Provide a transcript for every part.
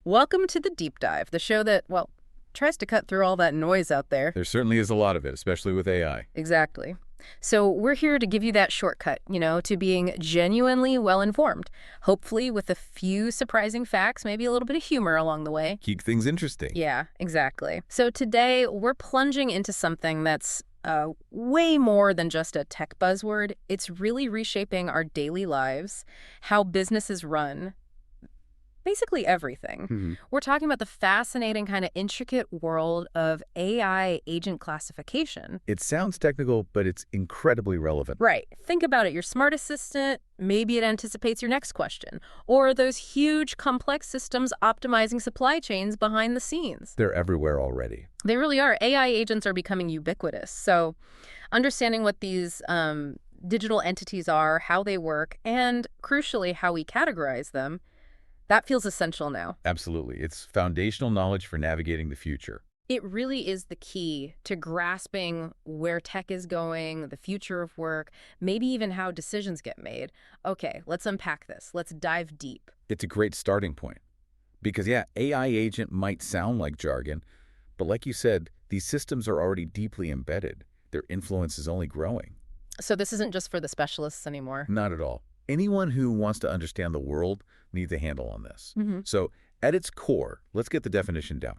Welcome to the Deep Dive, the show that, well, tries to cut through all that noise out there. There certainly is a lot of it, especially with AI. Exactly. So we're here to give you that shortcut, to being genuinely well-informed, hopefully with a few surprising facts, maybe a little bit of humor along the way. Keep things interesting. Yeah, exactly. So today we're plunging into something that's way more than just a tech buzzword. It's really reshaping our daily lives, how businesses run, basically everything. We're talking about the fascinating kind of intricate world of AI agent classification. It sounds technical, but it's incredibly relevant. Right. Think about it. Your smart assistant, maybe it anticipates your next question. Or those huge, complex systems optimizing supply chains behind the scenes. They're everywhere already. They really are. AI agents are becoming ubiquitous. So understanding what these digital entities are, how they work, and crucially, how we categorize them, that feels essential now. Absolutely. It's foundational knowledge for navigating the future. It really is the key to grasping where tech is going, the future of work, maybe even how decisions get made. Okay, let's unpack this. Let's dive deep. It's a great starting point. Because, yeah, AI agent might sound like jargon, but like you said, these systems are already deeply embedded. Their influence is only growing. So this isn't just for the specialists anymore? Not at all. Anyone who wants to understand the world needs a handle on this. So at its core, let's get the definition down.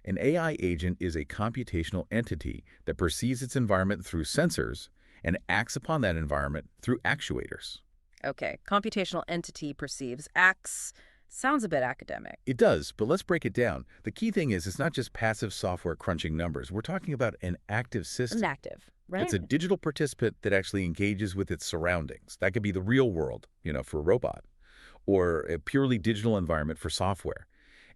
An AI agent is a computational entity that perceives its environment through sensors and acts upon that environment through actuators. Okay, computational entity perceives, acts, sounds a bit academic. It does, but let's break it down. The key thing is it's not just passive software crunching numbers. We're talking about an active system. An active, right? It's a digital participant that actually engages with its surroundings. That could be the real world, for a robot, or a purely digital environment for software.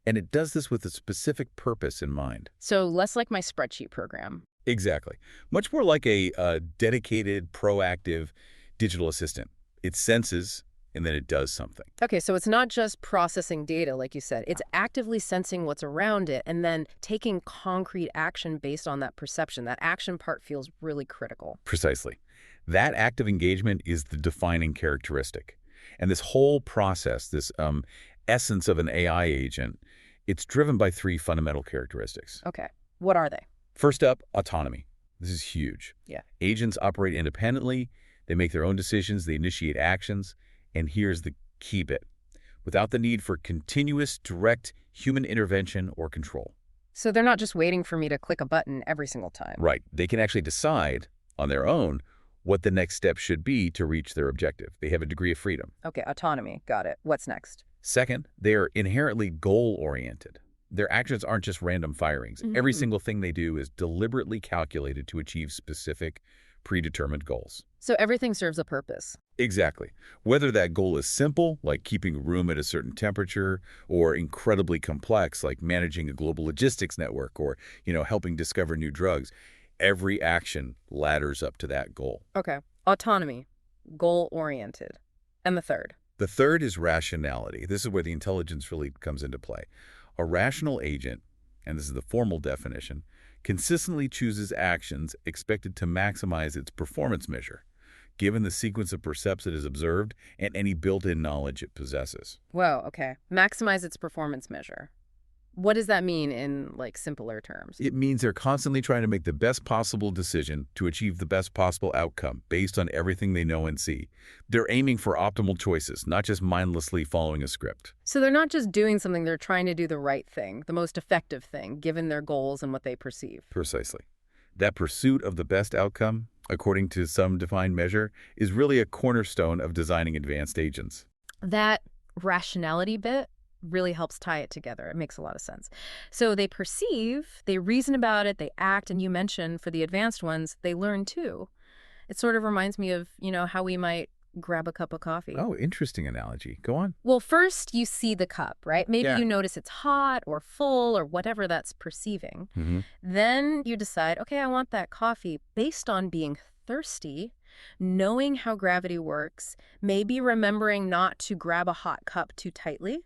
And it does this with a specific purpose in mind. So less like my spreadsheet program. Exactly. Much more like a dedicated, proactive digital assistant. It senses, and then it does something. Okay, so it's not just processing data, like you said. It's actively sensing what's around it and then taking concrete action based on that perception. That action part feels really critical. Precisely. That active engagement is the defining characteristic. And this whole process, this essence of an AI agent, it's driven by three fundamental characteristics. Okay, what are they? First up, autonomy. This is huge. Yeah. Agents operate independently. They make their own decisions. They initiate actions. And here's the key bit. Without the need for continuous, direct human intervention or control. So they're not just waiting for me to click a button every single time. Right. They can actually decide on their own what the next step should be to reach their objective. They have a degree of freedom. Okay, autonomy. Got it. What's next? Second, they are inherently goal-oriented. Their actions aren't just random firings. Every single thing they do is deliberately calculated to achieve specific, predetermined goals. So everything serves a purpose. Exactly. Whether that goal is simple, like keeping room at a certain temperature, or incredibly complex, like managing a global logistics network, or, helping discover new drugs, every action ladders up to that goal. Okay, autonomy, goal-oriented. And the third? The third is rationality. This is where the intelligence really comes into play. A rational agent, and this is the formal definition, consistently chooses actions expected to maximize its performance measure, given the sequence of percepts it has observed and any built-in knowledge it possesses. Whoa, okay. Maximize its performance measure. What does that mean in, simpler terms? It means they're constantly trying to make the best possible decision to achieve the best possible outcome based on everything they know and see. They're aiming for optimal choices, not just mindlessly following a script. So they're not just doing something, they're trying to do the right thing, the most effective thing, given their goals and what they perceive. Precisely. That pursuit of the best outcome, according to some defined measure, is really a cornerstone of designing advanced agents. That rationality bit really helps tie it together. It makes a lot of sense. So they perceive, they reason about it, they act, and you mentioned for the advanced ones, they learn too. It sort of reminds me of, how we might grab a cup of coffee. Oh, interesting analogy. Go on. Well, first you see the cup, right? Maybe you notice it's hot or full or whatever that's perceiving. Then you decide, okay, I want that coffee based on being thirsty, knowing how gravity works, maybe remembering not to grab a hot cup too tightly.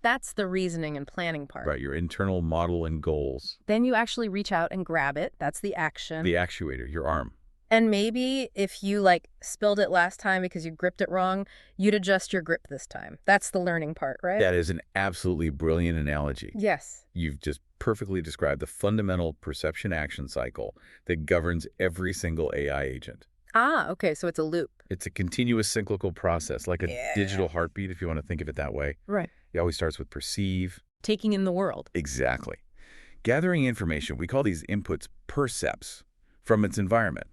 That's the reasoning and planning part. Right, your internal model and goals. Then you actually reach out and grab it. That's the action. The actuator, your arm. And maybe if you spilled it last time because you gripped it wrong, you'd adjust your grip this time. That's the learning part, right? That is an absolutely brilliant analogy. Yes. You've just perfectly described the fundamental perception action cycle that governs every single AI agent. Ah, okay, so it's a loop. It's a continuous cyclical process, like a Yeah. digital heartbeat, if you want to think of it that way. Right. It always starts with perceive. Taking in the world. Exactly. Gathering information, we call these inputs percepts from its environment.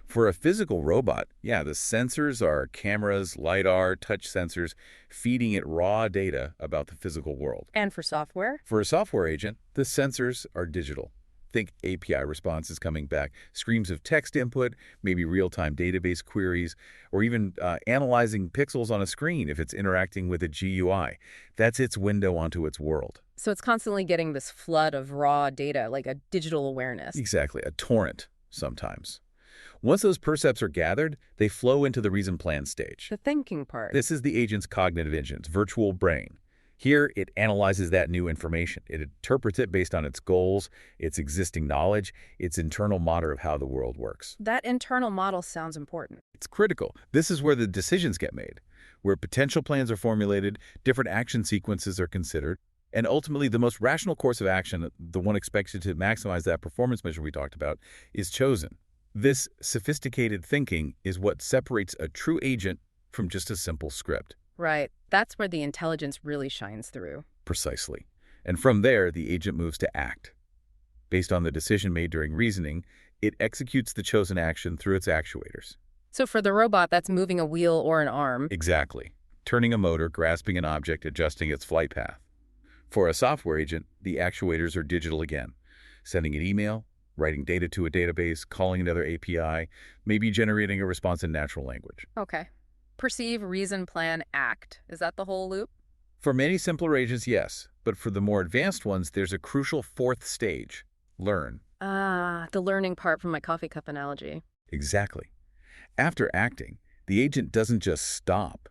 For a physical robot, yeah, the sensors are cameras, LiDAR, touch sensors, feeding it raw data about the physical world. And for software? For a software agent, the sensors are digital. Think API responses coming back, streams of text input, maybe real-time database queries, or even analyzing pixels on a screen if it's interacting with a GUI. That's its window onto its world. So it's constantly getting this flood of raw data, like a digital awareness. Exactly, a torrent sometimes. Once those percepts are gathered, they flow into the reason plan stage. The thinking part. This is the agent's cognitive engine's virtual brain. Here, it analyzes that new information. It interprets it based on its goals, its existing knowledge, its internal model of how the world works. That internal model sounds important. It's critical. This is where the decisions get made, where potential plans are formulated, different action sequences are considered, and ultimately the most rational course of action, the one expected to maximize that performance measure we talked about, is chosen. This sophisticated thinking is what separates a true agent from just a simple script. Right. That's where the intelligence really shines through. Precisely. And from there, the agent moves to act. Based on the decision made during reasoning, it executes the chosen action through its actuators. So for the robot, that's moving a wheel or an arm. Exactly. Turning a motor, grasping an object, adjusting its flight path. For a software agent, the actuators are digital again. Sending an email, writing data to a database, calling another API, maybe generating a response in natural language. Okay. Perceive, reason, plan, act. Is that the whole loop? For many simpler agents, yes. But for the more advanced ones, there's a crucial fourth stage, learn. Ah, the learning part from my coffee cup analogy. Exactly. After acting, the agent doesn't just stop.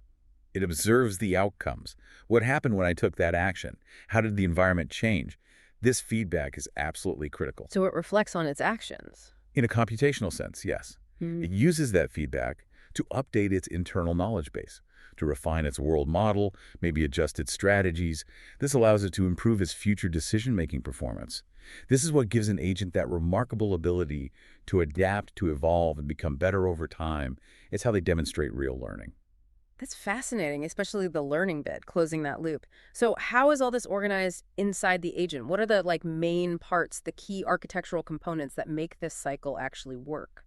It observes the outcomes. What happened when I took that action? How did the environment change? This feedback is absolutely critical. So it reflects on its actions. In a computational sense, yes. It uses that feedback to update its internal knowledge base, to refine its world model, maybe adjust its strategies. This allows it to improve its future decision-making performance. This is what gives an agent that remarkable ability to adapt, to evolve, and become better over time. It's how they demonstrate real learning. That's fascinating, especially the learning bit, closing that loop. So how is all this organized inside the agent? What are the main parts, the key architectural components that make this cycle actually work?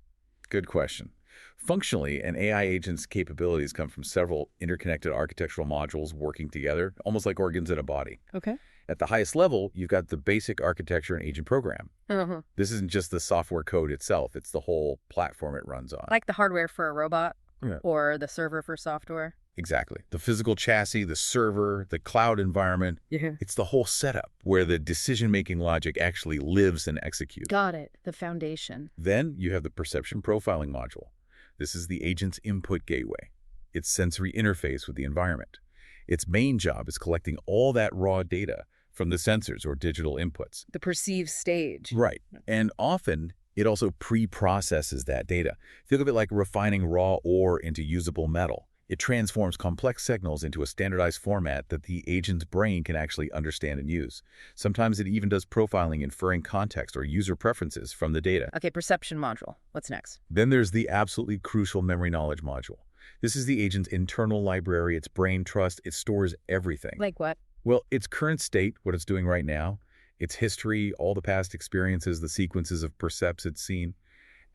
Good question. Functionally, an AI agent's capabilities come from several interconnected architectural modules working together, almost like organs in a body. Okay. At the highest level, you've got the basic architecture and agent program. Uh-huh. This isn't just the software code itself, it's the whole platform it runs on. Like the hardware for a robot Yeah. or the server for software? Exactly. The physical chassis, the server, the cloud environment, Yeah. it's the whole setup where the decision-making logic actually lives and executes. Got it. The foundation. Then you have the perception profiling module. This is the agent's input gateway, its sensory interface with the environment. Its main job is collecting all that raw data from the sensors or digital inputs. The perceived stage. Right. And often, it also pre-processes that data. Think of it like refining raw ore into usable metal. It transforms complex signals into a standardized format that the agent's brain can actually understand and use. Sometimes it even does profiling, inferring context or user preferences from the data. Okay, perception module. What's next? Then there's the absolutely crucial memory knowledge module. This is the agent's internal library, its brain trust. It stores everything. Like what? Well, its current state, what it's doing right now, its history, all the past experiences, the sequences of percepts it's seen,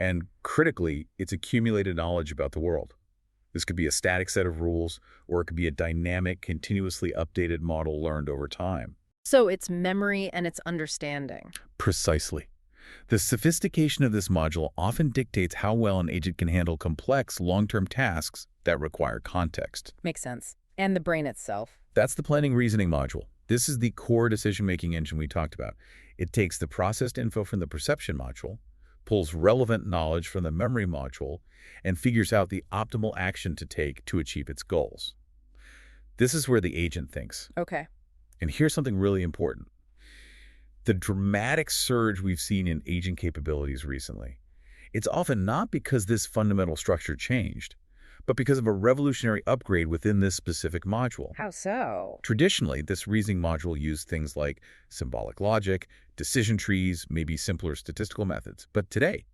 and critically, its accumulated knowledge about the world. This could be a static set of rules, or it could be a dynamic, continuously updated model learned over time. So it's memory and it's understanding. Precisely. The sophistication of this module often dictates how well an agent can handle complex, long-term tasks that require context. Makes sense. And the brain itself. That's the planning reasoning module. This is the core decision-making engine we talked about. It takes the processed info from the perception module, pulls relevant knowledge from the memory module, and figures out the optimal action to take to achieve its goals. This is where the agent thinks. Okay. And here's something really important. The dramatic surge we've seen in agent capabilities recently, It's often not because this fundamental structure changed, but because of a revolutionary upgrade within this specific module. How so? Traditionally, this reasoning module used things like symbolic logic, decision trees, maybe simpler statistical methods. But today,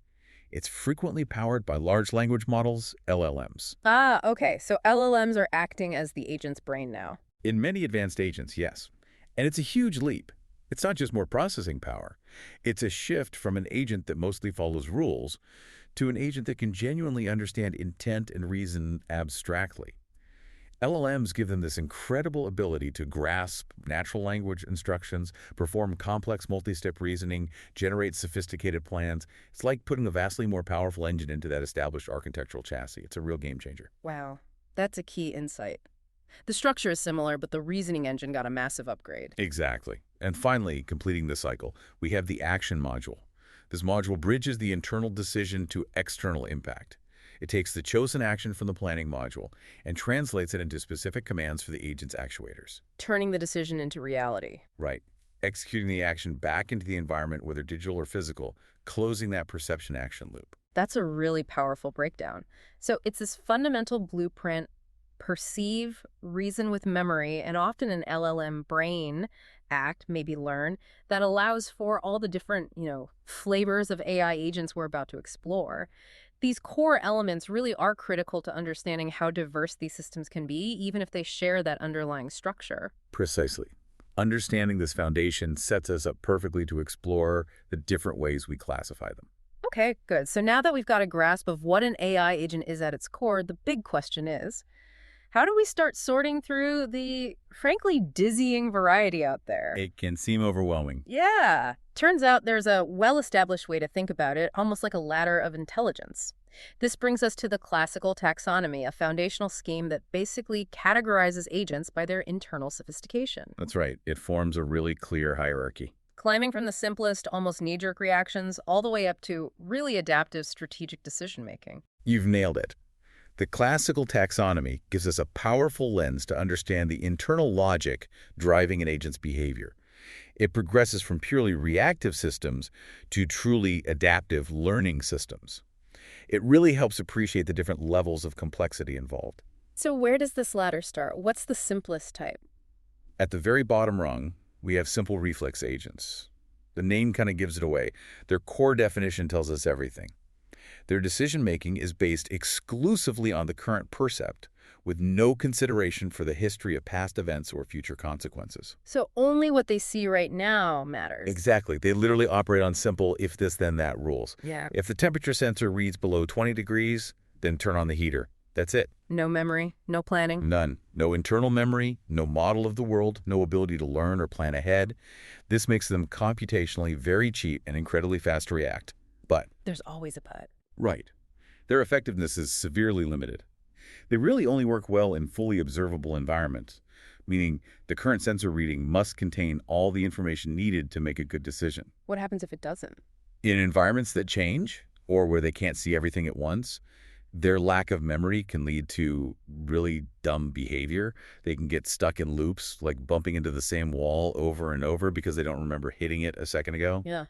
it's frequently powered by large language models, LLMs. Ah, okay. So LLMs are acting as the agent's brain now. In many advanced agents, yes. And it's a huge leap. It's not just more processing power. It's a shift from an agent that mostly follows rules to an agent that can genuinely understand intent and reason abstractly. LLMs give them this incredible ability to grasp natural language instructions, perform complex multi-step reasoning, generate sophisticated plans. It's like putting a vastly more powerful engine into that established architectural chassis. It's a real game changer. Wow, that's a key insight. The structure is similar, but the reasoning engine got a massive upgrade. Exactly. And finally, completing the cycle, we have the action module. This module bridges the internal decision to external impact. It takes the chosen action from the planning module and translates it into specific commands for the agent's actuators. Turning the decision into reality. Right. Executing the action back into the environment, whether digital or physical, closing that perception action loop. That's a really powerful breakdown. So it's this fundamental blueprint: perceive, reason with memory, and often an LLM brain act, maybe learn, that allows for all the different, flavors of AI agents we're about to explore. These core elements really are critical to understanding how diverse these systems can be, even if they share that underlying structure. Precisely. Understanding this foundation sets us up perfectly to explore the different ways we classify them. Okay, good. So now that we've got a grasp of what an AI agent is at its core, the big question is, how do we start sorting through the, frankly, dizzying variety out there? It can seem overwhelming. Yeah. Turns out there's a well-established way to think about it, almost like a ladder of intelligence. This brings us to the classical taxonomy, a foundational scheme that basically categorizes agents by their internal sophistication. That's right. It forms a really clear hierarchy. Climbing from the simplest, almost knee-jerk reactions all the way up to really adaptive strategic decision-making. You've nailed it. The classical taxonomy gives us a powerful lens to understand the internal logic driving an agent's behavior. It progresses from purely reactive systems to truly adaptive learning systems. It really helps appreciate the different levels of complexity involved. So where does this ladder start? What's the simplest type? At the very bottom rung, we have simple reflex agents. The name kind of gives it away. Their core definition tells us everything. Their decision-making is based exclusively on the current percept, with no consideration for the history of past events or future consequences. So only what they see right now matters. Exactly. They literally operate on simple if this then that rules. Yeah. If the temperature sensor reads below 20 degrees, then turn on the heater. That's it. No memory, no planning. None. No internal memory, no model of the world, no ability to learn or plan ahead. This makes them computationally very cheap and incredibly fast to react. But There's always a but. right. Their effectiveness is severely limited. They really only work well in fully observable environments, meaning the current sensor reading must contain all the information needed to make a good decision. What happens if it doesn't? In environments that change, or where they can't see everything at once, their lack of memory can lead to really dumb behavior. They can get stuck in loops, like bumping into the same wall over and over because they don't remember hitting it a second ago. Yeah.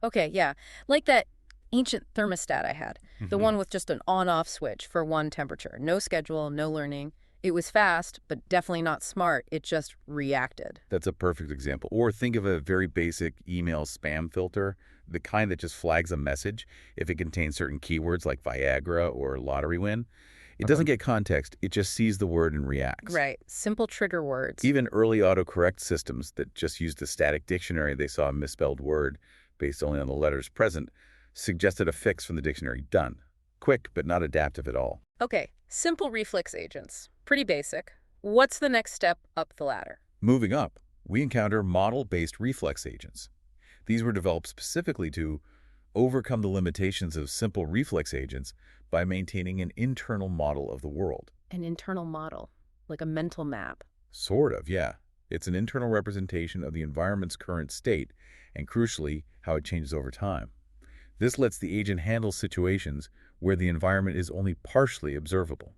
Okay, yeah. Like that ancient thermostat I had, the one with just an on-off switch for one temperature. No schedule, no learning. It was fast, but definitely not smart. It just reacted. That's a perfect example. Or think of a very basic email spam filter, the kind that just flags a message if it contains certain keywords like Viagra or lottery win. It doesn't get context. It just sees the word and reacts. Right. Simple trigger words. Even early autocorrect systems that just used a static dictionary they saw a misspelled word based only on the letters present suggested a fix from the dictionary. Done. Quick, but not adaptive at all. Okay, simple reflex agents. Pretty basic. What's the next step up the ladder? Moving up, we encounter model-based reflex agents. These were developed specifically to overcome the limitations of simple reflex agents by maintaining an internal model of the world. An internal model, like a mental map. Sort of, yeah. It's an internal representation of the environment's current state and, crucially, how it changes over time. This lets the agent handle situations where the environment is only partially observable.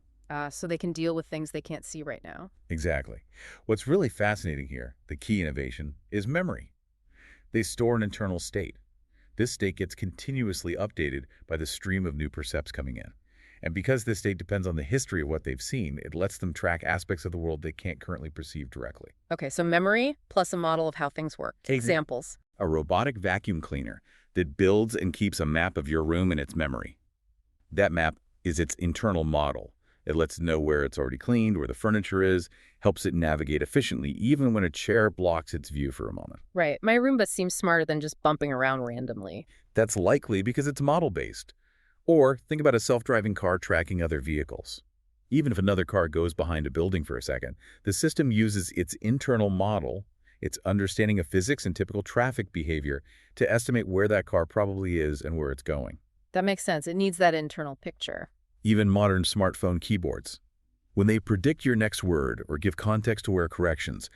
So they can deal with things they can't see right now. Exactly. What's really fascinating here, the key innovation, is memory. They store an internal state. This state gets continuously updated by the stream of new percepts coming in. And because this state depends on the history of what they've seen, it lets them track aspects of the world they can't currently perceive directly. Okay, so memory plus a model of how things work. Examples. A robotic vacuum cleaner that builds and keeps a map of your room in its memory. That map is its internal model. It lets it know where it's already cleaned, where the furniture is, helps it navigate efficiently, even when a chair blocks its view for a moment. Right. My Roomba seems smarter than just bumping around randomly. That's likely because it's model-based. Or think about a self-driving car tracking other vehicles. Even if another car goes behind a building for a second, the system uses its internal model, its understanding of physics and typical traffic behavior, to estimate where that car probably is and where it's going. That makes sense. It needs that internal picture. Even modern smartphone keyboards. When they predict your next word or give context-aware corrections,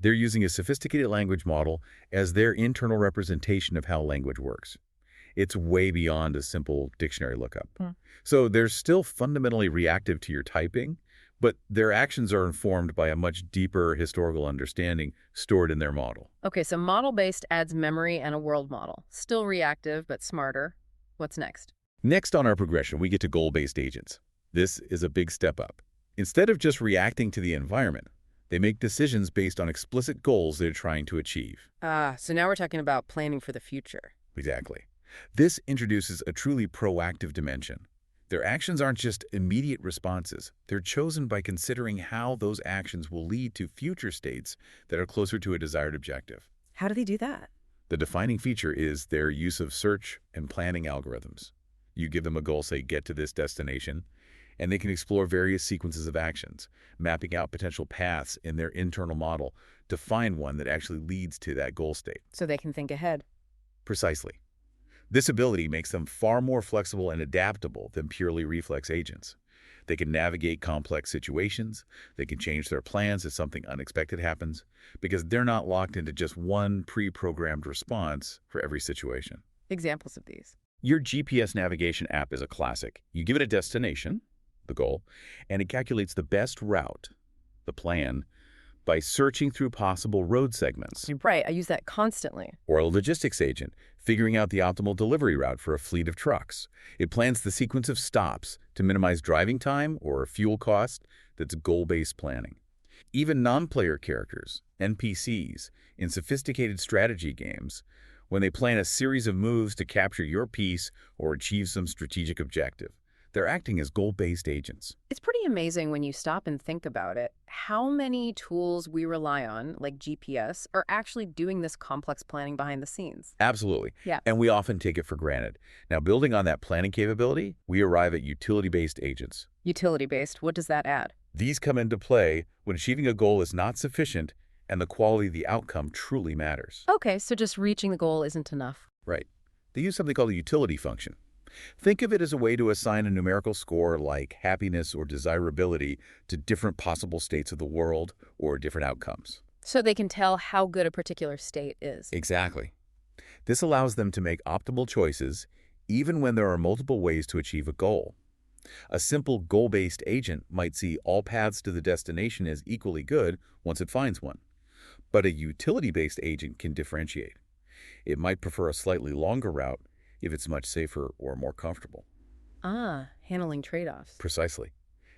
they're using a sophisticated language model as their internal representation of how language works. It's way beyond a simple dictionary lookup. So they're still fundamentally reactive to your typing, but their actions are informed by a much deeper historical understanding stored in their model. Okay, so model-based adds memory and a world model. Still reactive, but smarter. What's next? Next on our progression, we get to goal-based agents. This is a big step up. Instead of just reacting to the environment, they make decisions based on explicit goals they're trying to achieve. So now we're talking about planning for the future. Exactly. This introduces a truly proactive dimension. Their actions aren't just immediate responses. They're chosen by considering how those actions will lead to future states that are closer to a desired objective. How do they do that? The defining feature is their use of search and planning algorithms. You give them a goal, say, get to this destination, and they can explore various sequences of actions, mapping out potential paths in their internal model to find one that actually leads to that goal state. So they can think ahead. Precisely. This ability makes them far more flexible and adaptable than purely reflex agents. They can navigate complex situations, they can change their plans if something unexpected happens, because they're not locked into just one pre-programmed response for every situation. Examples of these. Your GPS navigation app is a classic. You give it a destination, the goal, and it calculates the best route, the plan, by searching through possible road segments. Right, I use that constantly. Or a logistics agent, figuring out the optimal delivery route for a fleet of trucks. It plans the sequence of stops to minimize driving time or fuel cost. That's goal-based planning. Even non-player characters, NPCs, in sophisticated strategy games, when they plan a series of moves to capture your piece or achieve some strategic objective, they're acting as goal-based agents. It's pretty amazing when you stop and think about it, how many tools we rely on, like GPS, are actually doing this complex planning behind the scenes. Absolutely. Yeah. And we often take it for granted. Now, building on that planning capability, we arrive at utility-based agents. Utility-based, what does that add? These come into play when achieving a goal is not sufficient and the quality of the outcome truly matters. Okay, so just reaching the goal isn't enough. Right. They use something called a utility function. Think of it as a way to assign a numerical score like happiness or desirability to different possible states of the world or different outcomes. So they can tell how good a particular state is. Exactly. This allows them to make optimal choices even when there are multiple ways to achieve a goal. A simple goal-based agent might see all paths to the destination as equally good once it finds one. But a utility-based agent can differentiate. It might prefer a slightly longer route if it's much safer or more comfortable. Handling trade-offs. Precisely.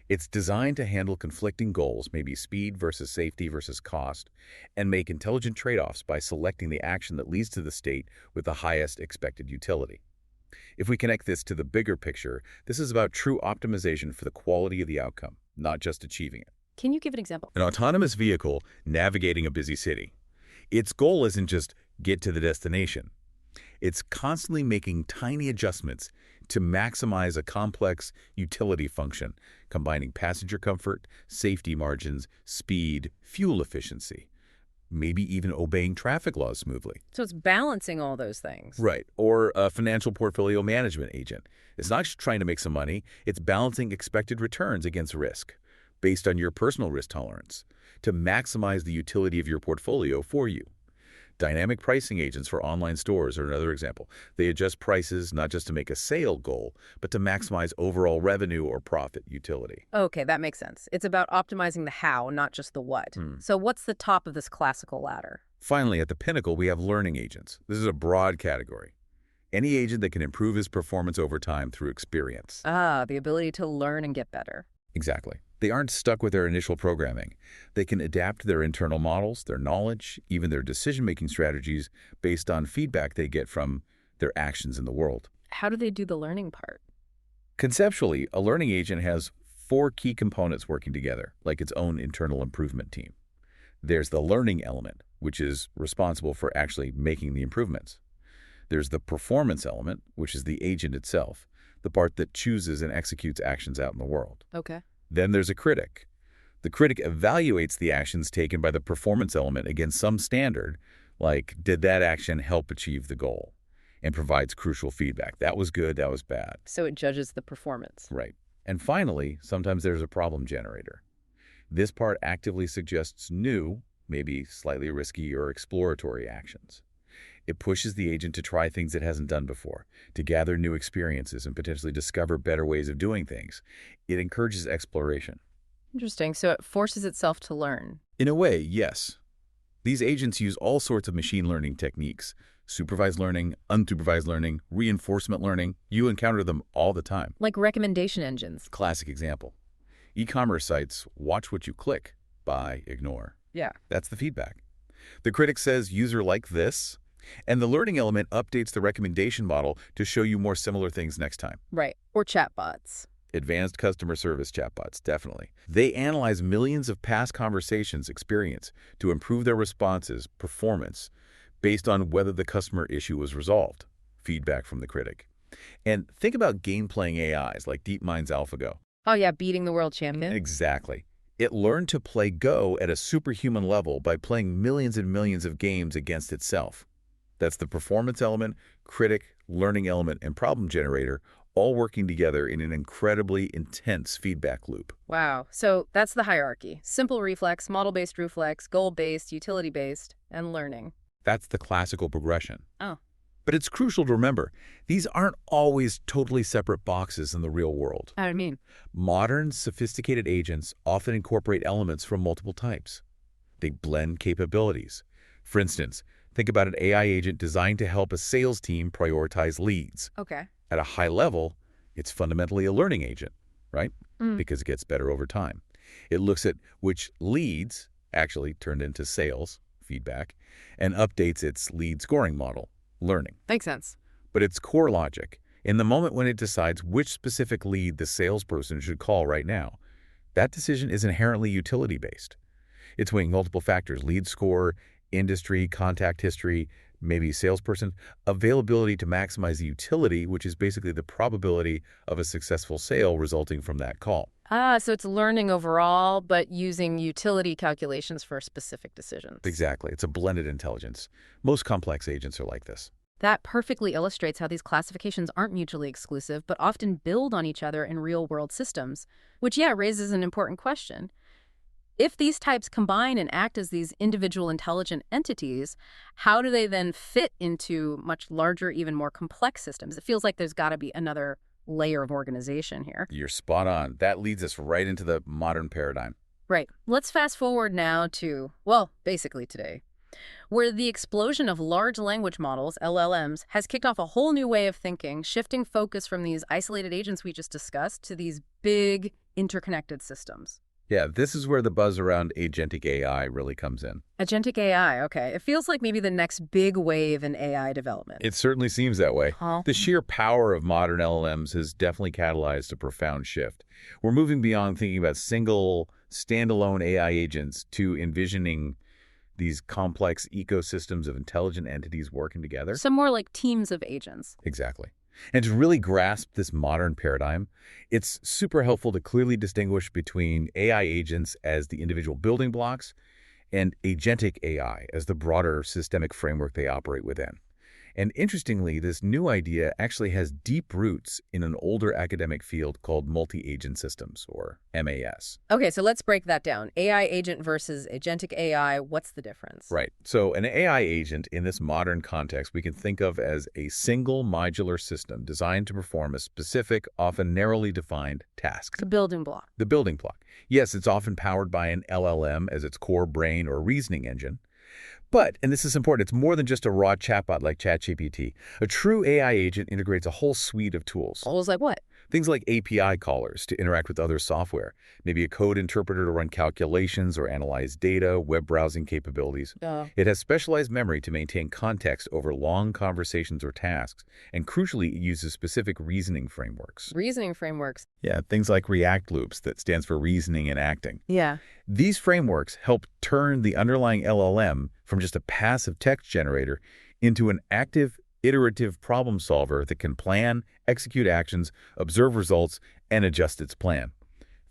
It's designed to handle conflicting goals, maybe speed versus safety versus cost, and make intelligent trade-offs by selecting the action that leads to the state with the highest expected utility. If we connect this to the bigger picture, this is about true optimization for the quality of the outcome, not just achieving it. Can you give an example? An autonomous vehicle navigating a busy city. Its goal isn't just get to the destination. It's constantly making tiny adjustments to maximize a complex utility function, combining passenger comfort, safety margins, speed, fuel efficiency, maybe even obeying traffic laws smoothly. So it's balancing all those things. Right. Or a financial portfolio management agent. It's not just trying to make some money, it's balancing expected returns against risk based on your personal risk tolerance to maximize the utility of your portfolio for you. Dynamic pricing agents for online stores are another example. They adjust prices not just to make a sale goal, but to maximize overall revenue or profit utility. Okay, that makes sense. It's about optimizing the how, not just the what. So what's the top of this classical ladder? Finally, at the pinnacle, we have learning agents. This is a broad category. Any agent that can improve his performance over time through experience. Ah, the ability to learn and get better. Exactly. They aren't stuck with their initial programming. They can adapt their internal models, their knowledge, even their decision-making strategies based on feedback they get from their actions in the world. How do they do the learning part? Conceptually, a learning agent has four key components working together, like its own internal improvement team. There's the learning element, which is responsible for actually making the improvements. There's the performance element, which is the agent itself, the part that chooses and executes actions out in the world. Okay. Then there's a critic. The critic evaluates the actions taken by the performance element against some standard, like did that action help achieve the goal, and provides crucial feedback. That was good, that was bad. So it judges the performance. Right. And finally, sometimes there's a problem generator. This part actively suggests new, maybe slightly risky or exploratory actions. It pushes the agent to try things it hasn't done before, to gather new experiences and potentially discover better ways of doing things. It encourages exploration. Interesting. So it forces itself to learn. In a way, yes. These agents use all sorts of machine learning techniques. Supervised learning, unsupervised learning, reinforcement learning. You encounter them all the time. Like recommendation engines. Classic example. E-commerce sites watch what you click, buy, ignore. Yeah. That's the feedback. The critic says user like this, and the learning element updates the recommendation model to show you more similar things next time. Right. Or chatbots. Advanced customer service chatbots, definitely. They analyze millions of past conversations experience to improve their responses, performance, based on whether the customer issue was resolved. Feedback from the critic. And think about game-playing AIs like DeepMind's AlphaGo. Oh, yeah, beating the world champion. Exactly. It learned to play Go at a superhuman level by playing millions and millions of games against itself. That's the performance element, critic, learning element, and problem generator all working together in an incredibly intense feedback loop. Wow. So that's the hierarchy. Simple reflex, model-based reflex, goal-based, utility-based, and learning. That's the classical progression. Oh. But it's crucial to remember, these aren't always totally separate boxes in the real world. I mean, Modern, sophisticated agents often incorporate elements from multiple types. They blend capabilities. For instance, think about an AI agent designed to help a sales team prioritize leads. okay. At a high level, it's fundamentally a learning agent, right? Because it gets better over time. It looks at which leads actually turned into sales, feedback, and updates its lead scoring model, learning. Makes sense. But its core logic, in the moment when it decides which specific lead the salesperson should call right now, that decision is inherently utility-based. It's weighing multiple factors: lead score, industry, contact history, maybe salesperson, availability to maximize the utility, which is basically the probability of a successful sale resulting from that call. Ah, so it's learning overall, but using utility calculations for specific decisions. Exactly. It's a blended intelligence. Most complex agents are like this. That perfectly illustrates how these classifications aren't mutually exclusive, but often build on each other in real-world systems, which, yeah, raises an important question. If these types combine and act as these individual intelligent entities, how do they then fit into much larger, even more complex systems? It feels like there's got to be another layer of organization here. You're spot on. That leads us right into the modern paradigm. Right. Let's fast forward now to, well, basically today, where the explosion of large language models, LLMs, has kicked off a whole new way of thinking, shifting focus from these isolated agents we just discussed to these big interconnected systems. Yeah, this is where the buzz around agentic AI really comes in. Agentic AI, okay. It feels like maybe the next big wave in AI development. It certainly seems that way. Huh? The sheer power of modern LLMs has definitely catalyzed a profound shift. We're moving beyond thinking about single, standalone AI agents to envisioning these complex ecosystems of intelligent entities working together. Some more like teams of agents. Exactly. And to really grasp this modern paradigm, it's super helpful to clearly distinguish between AI agents as the individual building blocks and agentic AI as the broader systemic framework they operate within. And interestingly, this new idea actually has deep roots in an older academic field called multi-agent systems, or MAS. Okay, so let's break that down. AI agent versus agentic AI, what's the difference? Right. So an AI agent in this modern context we can think of as a single modular system designed to perform a specific, often narrowly defined task. The building block. The building block. Yes, it's often powered by an LLM as its core brain or reasoning engine, But, and this is important, it's more than just a raw chatbot like ChatGPT. A true AI agent integrates a whole suite of tools. Tools like what? Things like API callers to interact with other software, maybe a code interpreter to run calculations or analyze data, web browsing capabilities. It has specialized memory to maintain context over long conversations or tasks, and crucially, it uses specific reasoning frameworks. Reasoning frameworks. Yeah, things like React loops that stands for reasoning and acting. Yeah. These frameworks help turn the underlying LLM from just a passive text generator into an active, iterative problem solver that can plan, execute actions, observe results, and adjust its plan.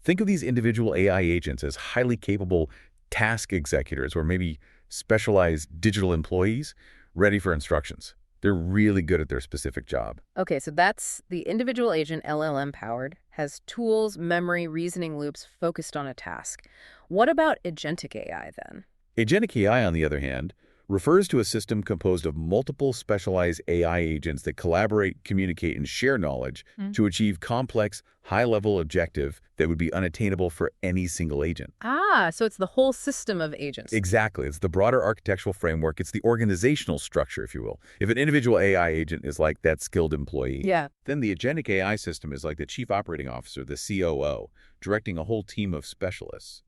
Think of these individual AI agents as highly capable task executors or maybe specialized digital employees ready for instructions. They're really good at their specific job. Okay, so that's the individual agent, LLM powered, has tools, memory, reasoning loops focused on a task. What about agentic AI then? Agentic AI, on the other hand, refers to a system composed of multiple specialized AI agents that collaborate, communicate, and share knowledge to achieve complex, high-level objective that would be unattainable for any single agent. Ah, so it's the whole system of agents. Exactly. It's the broader architectural framework. It's the organizational structure, if you will. If an individual AI agent is like that skilled employee, Yeah. then the agentic AI system is like the chief operating officer, the COO, directing a whole team of specialists.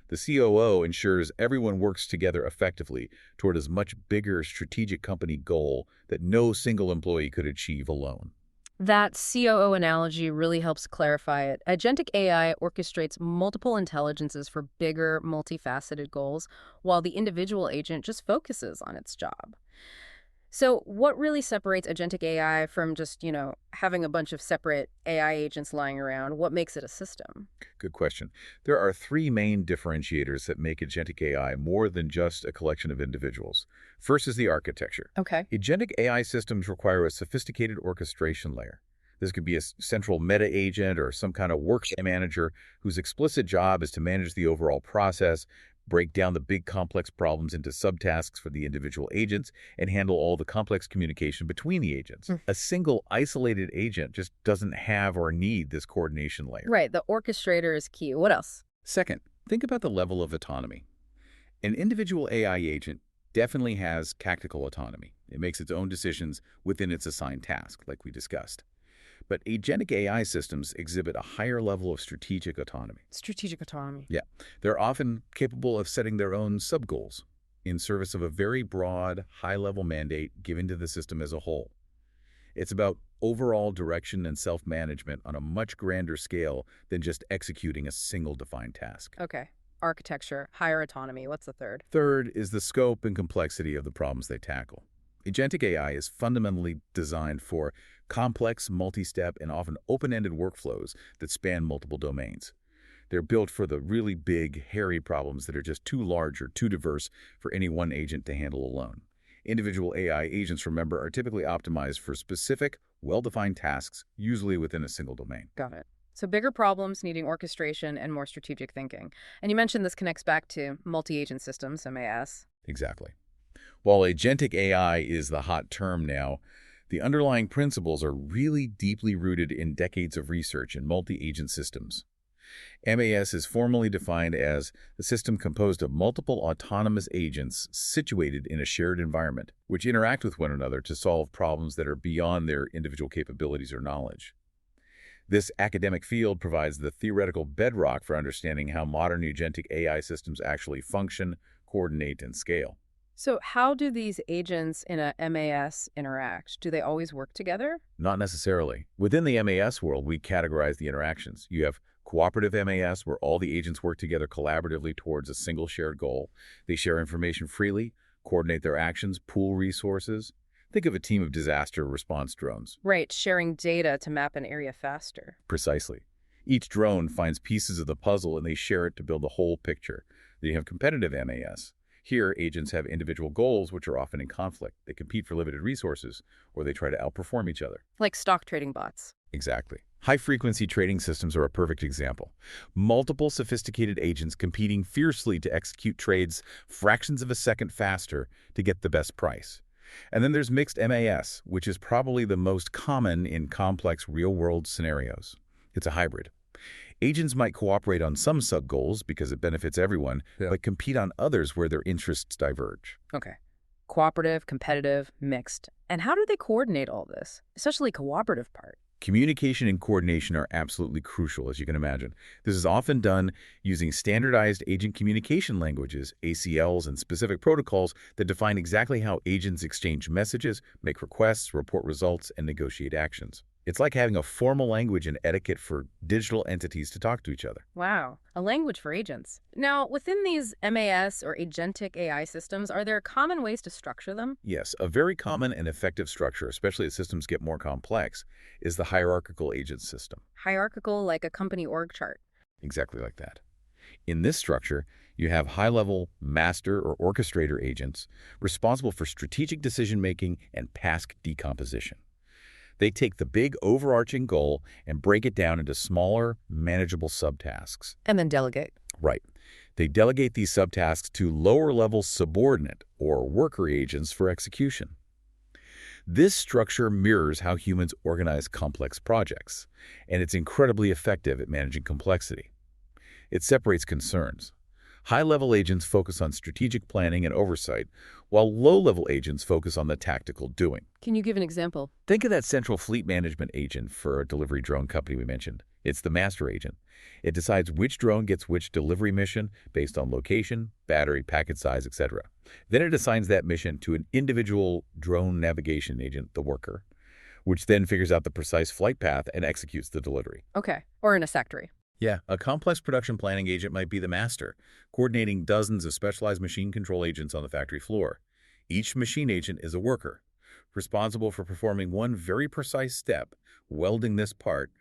The COO ensures everyone works together effectively toward a much bigger strategic company goal that no single employee could achieve alone. That COO analogy really helps clarify it. Agentic AI orchestrates multiple intelligences for bigger, multifaceted goals, while the individual agent just focuses on its job. So what really separates agentic AI from just, having a bunch of separate AI agents lying around? What makes it a system? Good question. There are three main differentiators that make agentic AI more than just a collection of individuals. First is the architecture. Okay. Agentic AI systems require a sophisticated orchestration layer. This could be a central meta agent or some kind of workflow manager whose explicit job is to manage the overall process, break down the big complex problems into subtasks for the individual agents, and handle all the complex communication between the agents. A single isolated agent just doesn't have or need this coordination layer. Right, the orchestrator is key. What else? Second, think about the level of autonomy. An individual AI agent definitely has tactical autonomy. It makes its own decisions within its assigned task, like we discussed. But agentic AI systems exhibit a higher level of strategic autonomy. Strategic autonomy. Yeah, they're often capable of setting their own sub-goals in service of a very broad, high-level mandate given to the system as a whole. It's about overall direction and self-management on a much grander scale than just executing a single defined task. Okay. Architecture, higher autonomy. What's the third? Third is the scope and complexity of the problems they tackle. Agentic AI is fundamentally designed for complex, multi-step, and often open-ended workflows that span multiple domains. They're built for the really big, hairy problems that are just too large or too diverse for any one agent to handle alone. Individual AI agents, remember, are typically optimized for specific, well-defined tasks, usually within a single domain. Got it. So bigger problems needing orchestration and more strategic thinking. And you mentioned this connects back to multi-agent systems, MAS. Exactly. While agentic AI is the hot term now, the underlying principles are really deeply rooted in decades of research in multi-agent systems. MAS is formally defined as a system composed of multiple autonomous agents situated in a shared environment, which interact with one another to solve problems that are beyond their individual capabilities or knowledge. This academic field provides the theoretical bedrock for understanding how modern agentic AI systems actually function, coordinate, and scale. So how do these agents in a MAS interact? Do they always work together? Not necessarily. Within the MAS world, we categorize the interactions. You have cooperative MAS, where all the agents work together collaboratively towards a single shared goal. They share information freely, coordinate their actions, pool resources. Think of a team of disaster response drones. Right, sharing data to map an area faster. Precisely. Each drone finds pieces of the puzzle and they share it to build the whole picture. Then you have competitive MAS. Here, agents have individual goals which are often in conflict. They compete for limited resources, or they try to outperform each other. Like stock trading bots. Exactly. High-frequency trading systems are a perfect example. Multiple sophisticated agents competing fiercely to execute trades fractions of a second faster to get the best price. And then there's mixed MAS, which is probably the most common in complex real-world scenarios. It's a hybrid. Agents might cooperate on some sub-goals because it benefits everyone, but compete on others where their interests diverge. Okay. Cooperative, competitive, mixed. And how do they coordinate all this, especially cooperative part? Communication and coordination are absolutely crucial, as you can imagine. This is often done using standardized agent communication languages, ACLs, and specific protocols that define exactly how agents exchange messages, make requests, report results, and negotiate actions. It's like having a formal language and etiquette for digital entities to talk to each other. Wow, a language for agents. Now, within these MAS or agentic AI systems, are there common ways to structure them? Yes, a very common and effective structure, especially as systems get more complex, is the hierarchical agent system. Hierarchical, like a company org chart. Exactly like that. In this structure, you have high-level master or orchestrator agents responsible for strategic decision-making and task decomposition. They take the big overarching goal and break it down into smaller, manageable subtasks. And then delegate. Right. They delegate these subtasks to lower-level subordinate or worker agents for execution. This structure mirrors how humans organize complex projects, and it's incredibly effective at managing complexity. It separates concerns. High-level agents focus on strategic planning and oversight, while low-level agents focus on the tactical doing. Can you give an example? Think of that central fleet management agent for a delivery drone company we mentioned. It's the master agent. It decides which drone gets which delivery mission based on location, battery, packet size, etc. Then it assigns that mission to an individual drone navigation agent, the worker, which then figures out the precise flight path and executes the delivery. Okay, or in a factory. Yeah, a complex production planning agent might be the master, coordinating dozens of specialized machine control agents on the factory floor. Each machine agent is a worker, responsible for performing one very precise step, welding this part,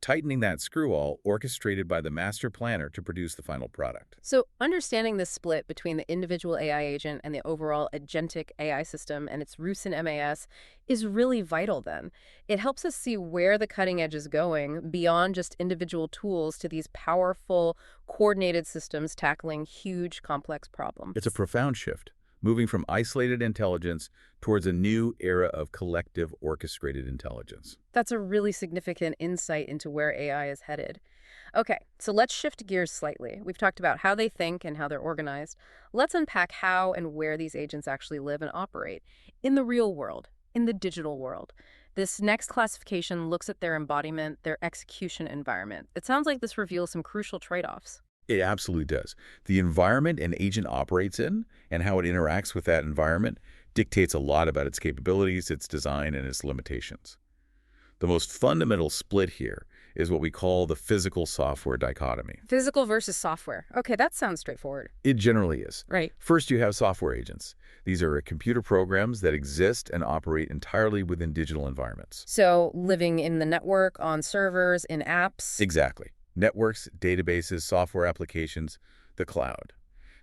tightening that screw all, orchestrated by the master planner to produce the final product. So understanding the split between the individual AI agent and the overall agentic AI system and its roots in MAS is really vital then. It helps us see where the cutting edge is going beyond just individual tools to these powerful, coordinated systems tackling huge, complex problems. It's a profound shift, moving from isolated intelligence towards a new era of collective orchestrated intelligence. That's a really significant insight into where AI is headed. Okay, so let's shift gears slightly. We've talked about how they think and how they're organized. Let's unpack how and where these agents actually live and operate in the real world, in the digital world. This next classification looks at their embodiment, their execution environment. It sounds like this reveals some crucial trade-offs. It absolutely does. The environment an agent operates in and how it interacts with that environment dictates a lot about its capabilities, its design, and its limitations. The most fundamental split here is what we call the physical-software dichotomy. Physical versus software. Okay, that sounds straightforward. It generally is. Right. First, you have software agents. These are computer programs that exist and operate entirely within digital environments. So living in the network, on servers, in apps. Exactly. Networks, databases, software applications, the cloud.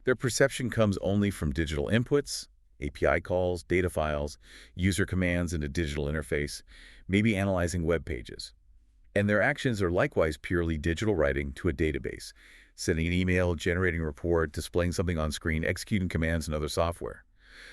Their perception comes only from digital inputs, API calls, data files, user commands in a digital interface, maybe analyzing web pages. And their actions are likewise purely digital writing to a database, sending an email, generating a report, displaying something on screen, executing commands in other software.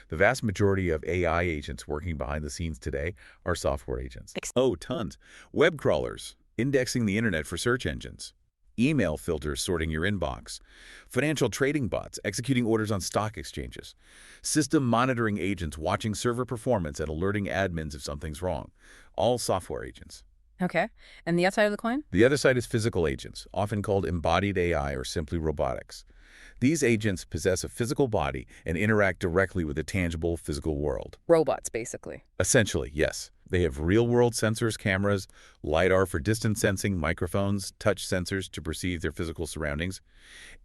The vast majority of AI agents working behind the scenes today are software agents. Oh, tons. Web crawlers, indexing the internet for search engines. Email filters sorting your inbox. Financial trading bots executing orders on stock exchanges. System monitoring agents watching server performance and alerting admins if something's wrong. All software agents. Okay. And the other side of the coin? The other side is physical agents, often called embodied AI or simply robotics. These agents possess a physical body and interact directly with the tangible physical world. Robots, basically. Essentially, yes. They have real-world sensors, cameras, LiDAR for distance sensing, microphones, touch sensors to perceive their physical surroundings.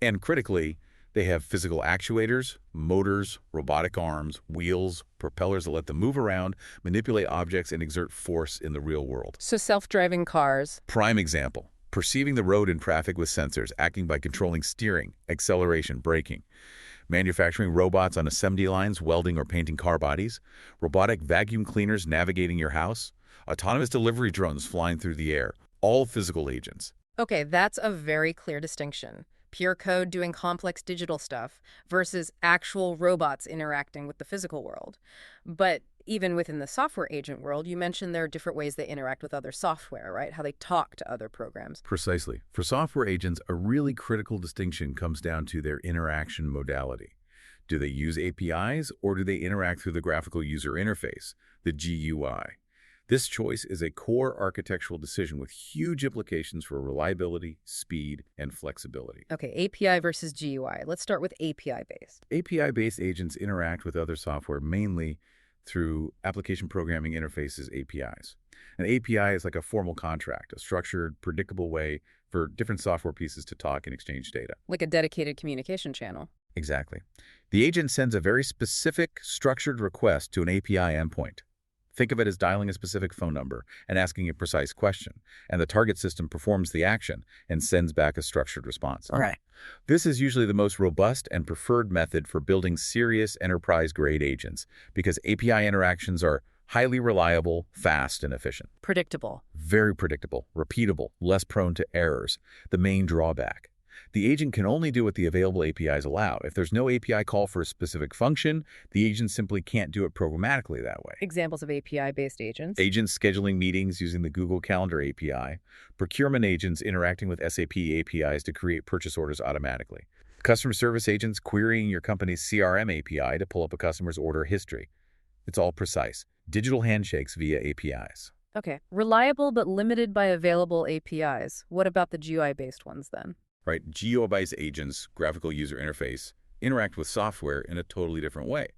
And critically, they have physical actuators, motors, robotic arms, wheels, propellers that let them move around, manipulate objects, and exert force in the real world. So self-driving cars. Prime example. Perceiving the road and traffic with sensors, acting by controlling steering, acceleration, braking. Manufacturing robots on assembly lines, welding or painting car bodies. Robotic vacuum cleaners navigating your house. Autonomous delivery drones flying through the air. All physical agents. Okay, that's a very clear distinction. Pure code doing complex digital stuff versus actual robots interacting with the physical world. But even within the software agent world, you mentioned there are different ways they interact with other software, right? How they talk to other programs. Precisely. For software agents, a really critical distinction comes down to their interaction modality. Do they use APIs or do they interact through the graphical user interface, the GUI? This choice is a core architectural decision with huge implications for reliability, speed, and flexibility. Okay, API versus GUI. Let's start with API-based. API-based agents interact with other software mainly through application programming interfaces, APIs. An API is like a formal contract, a structured, predictable way for different software pieces to talk and exchange data. Like a dedicated communication channel. Exactly. The agent sends a very specific, structured request to an API endpoint. Think of it as dialing a specific phone number and asking a precise question, and the target system performs the action and sends back a structured response. All right. This is usually the most robust and preferred method for building serious enterprise-grade agents because API interactions are highly reliable, fast, and efficient. Predictable. Very predictable, repeatable, less prone to errors. The main drawback. The agent can only do what the available APIs allow. If there's no API call for a specific function, the agent simply can't do it programmatically that way. Examples of API-based agents. Agents scheduling meetings using the Google Calendar API. Procurement agents interacting with SAP APIs to create purchase orders automatically. Customer service agents querying your company's CRM API to pull up a customer's order history. It's all precise. Digital handshakes via APIs. Okay, reliable but limited by available APIs. What about the GUI-based ones then? Right, GUI-based agents, graphical user interface, interact with software in a totally different way.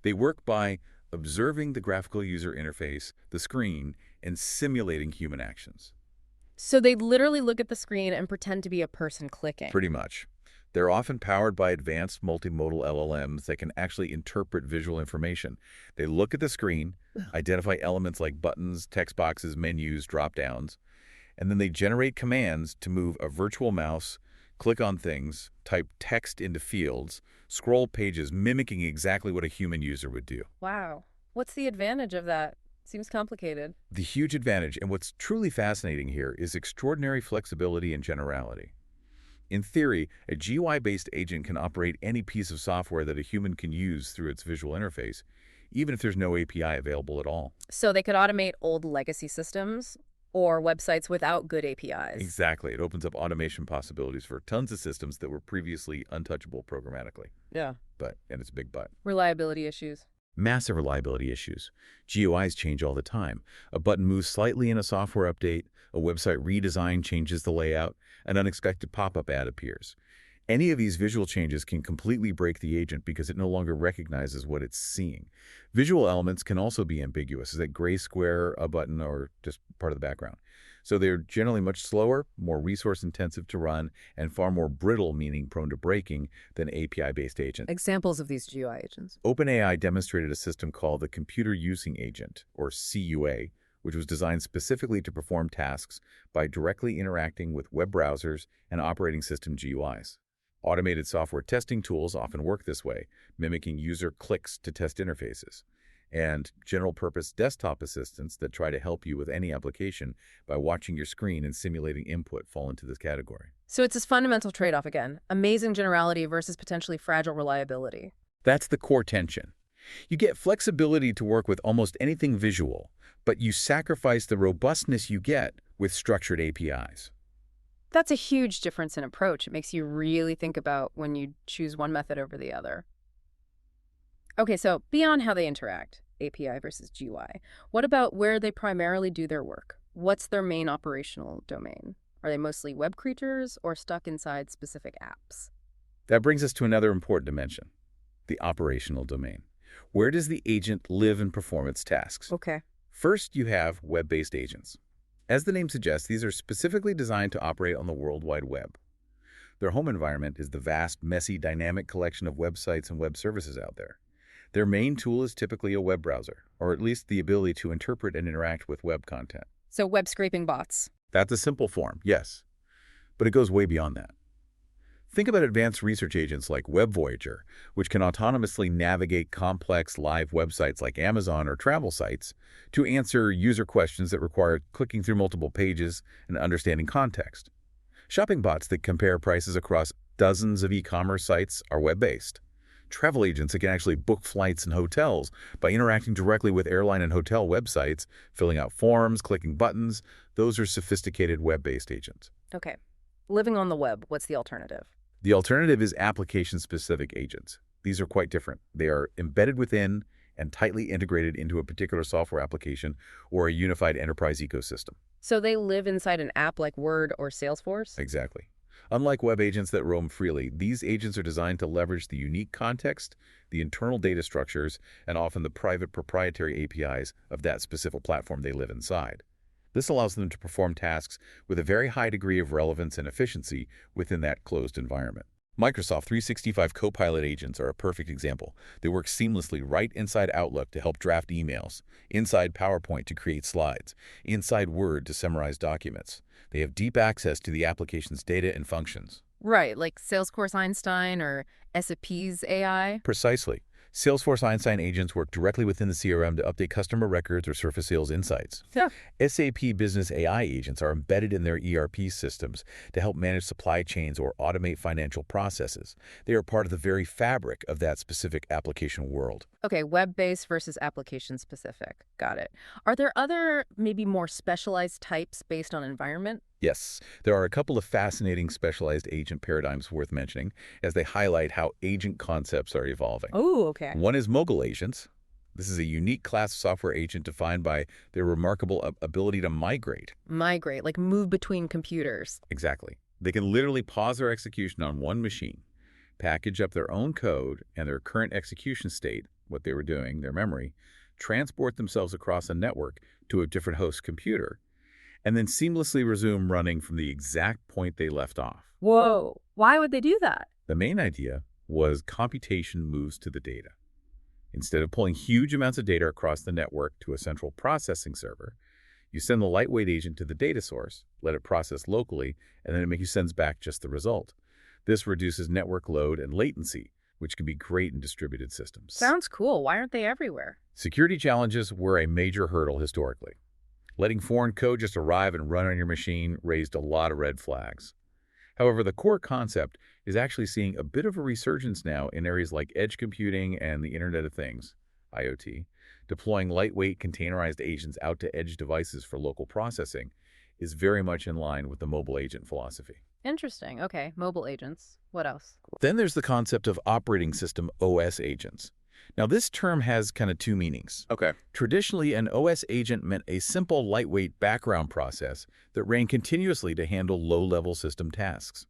They work by observing the graphical user interface, the screen, and simulating human actions. So they literally look at the screen and pretend to be a person clicking. Pretty much. They're often powered by advanced multimodal LLMs that can actually interpret visual information. They look at the screen, identify elements like buttons, text boxes, menus, drop-downs, and then they generate commands to move a virtual mouse, click on things, type text into fields, scroll pages, mimicking exactly what a human user would do. Wow. What's the advantage of that? Seems complicated. The huge advantage, and what's truly fascinating here, is extraordinary flexibility and generality. In theory, a GUI-based agent can operate any piece of software that a human can use through its visual interface, even if there's no API available at all. So they could automate old legacy systems or websites without good APIs. Exactly. It opens up automation possibilities for tons of systems that were previously untouchable programmatically. Yeah. And it's a big but. Reliability issues. Massive reliability issues. GUIs change all the time. A button moves slightly in a software update, a website redesign changes the layout, an unexpected pop-up ad appears. Any of these visual changes can completely break the agent because it no longer recognizes what it's seeing. Visual elements can also be ambiguous. Is that gray square a button or just part of the background? So they're generally much slower, more resource-intensive to run, and far more brittle, meaning prone to breaking, than API-based agents. Examples of these GUI agents. OpenAI demonstrated a system called the Computer Using Agent, or CUA, which was designed specifically to perform tasks by directly interacting with web browsers and operating system GUIs. Automated software testing tools often work this way, mimicking user clicks to test interfaces. And general-purpose desktop assistants that try to help you with any application by watching your screen and simulating input fall into this category. So it's this fundamental trade-off again, amazing generality versus potentially fragile reliability. That's the core tension. You get flexibility to work with almost anything visual, but you sacrifice the robustness you get with structured APIs. That's a huge difference in approach. It makes you really think about when you choose one method over the other. Okay, so beyond how they interact, API versus GUI, what about where they primarily do their work? What's their main operational domain? Are they mostly web creatures or stuck inside specific apps? That brings us to another important dimension, the operational domain. Where does the agent live and perform its tasks? Okay. First, you have web-based agents. As the name suggests, these are specifically designed to operate on the World Wide Web. Their home environment is the vast, messy, dynamic collection of websites and web services out there. Their main tool is typically a web browser, or at least the ability to interpret and interact with web content. So web scraping bots. That's a simple form, yes, but it goes way beyond that. Think about advanced research agents like Web Voyager, which can autonomously navigate complex live websites like Amazon or travel sites to answer user questions that require clicking through multiple pages and understanding context. Shopping bots that compare prices across dozens of e-commerce sites are web-based. Travel agents that can actually book flights and hotels by interacting directly with airline and hotel websites, filling out forms, clicking buttons. Those are sophisticated web-based agents. Okay. Living on the web, what's the alternative? The alternative is application-specific agents, These are quite different. They are embedded within and tightly integrated into a particular software application or a unified enterprise ecosystem. So they live inside an app like Word or Salesforce? Exactly. Unlike web agents that roam freely, these agents are designed to leverage the unique context, the internal data structures, and often the private proprietary APIs of that specific platform they live inside. This allows them to perform tasks with a very high degree of relevance and efficiency within that closed environment. Microsoft 365 Copilot agents are a perfect example. They work seamlessly right inside Outlook to help draft emails, inside PowerPoint to create slides, inside Word to summarize documents. They have deep access to the application's data and functions. Right, like Salesforce Einstein or SAP's AI? Precisely. Salesforce Einstein agents work directly within the CRM to update customer records or surface sales insights. Yeah. SAP Business AI agents are embedded in their ERP systems to help manage supply chains or automate financial processes. They are part of the very fabric of that specific application world. Okay, web-based versus application-specific. Got it. Are there other, maybe more specialized types based on environment? Yes, there are a couple of fascinating specialized agent paradigms worth mentioning as they highlight how agent concepts are evolving. Oh, okay. One is mogul agents. This is a unique class of software agent defined by their remarkable ability to migrate. Migrate, like move between computers. Exactly. They can literally pause their execution on one machine, package up their own code and their current execution state, what they were doing, their memory, transport themselves across a network to a different host computer, and then seamlessly resume running from the exact point they left off. Whoa. Why would they do that? The main idea was computation moves to the data. Instead of pulling huge amounts of data across the network to a central processing server, you send the lightweight agent to the data source, let it process locally, and then it sends back just the result. This reduces network load and latency, which can be great in distributed systems. Sounds cool. Why aren't they everywhere? Security challenges were a major hurdle historically. Letting foreign code just arrive and run on your machine raised a lot of red flags. However, the core concept is actually seeing a bit of a resurgence now in areas like edge computing and the Internet of Things, IoT. Deploying lightweight containerized agents out to edge devices for local processing is very much in line with the mobile agent philosophy. Interesting. Okay, mobile agents. What else? Then there's the concept of operating system OS agents. Now, this term has kind of two meanings. Okay. Traditionally, an OS agent meant a simple, lightweight background process that ran continuously to handle low-level system tasks.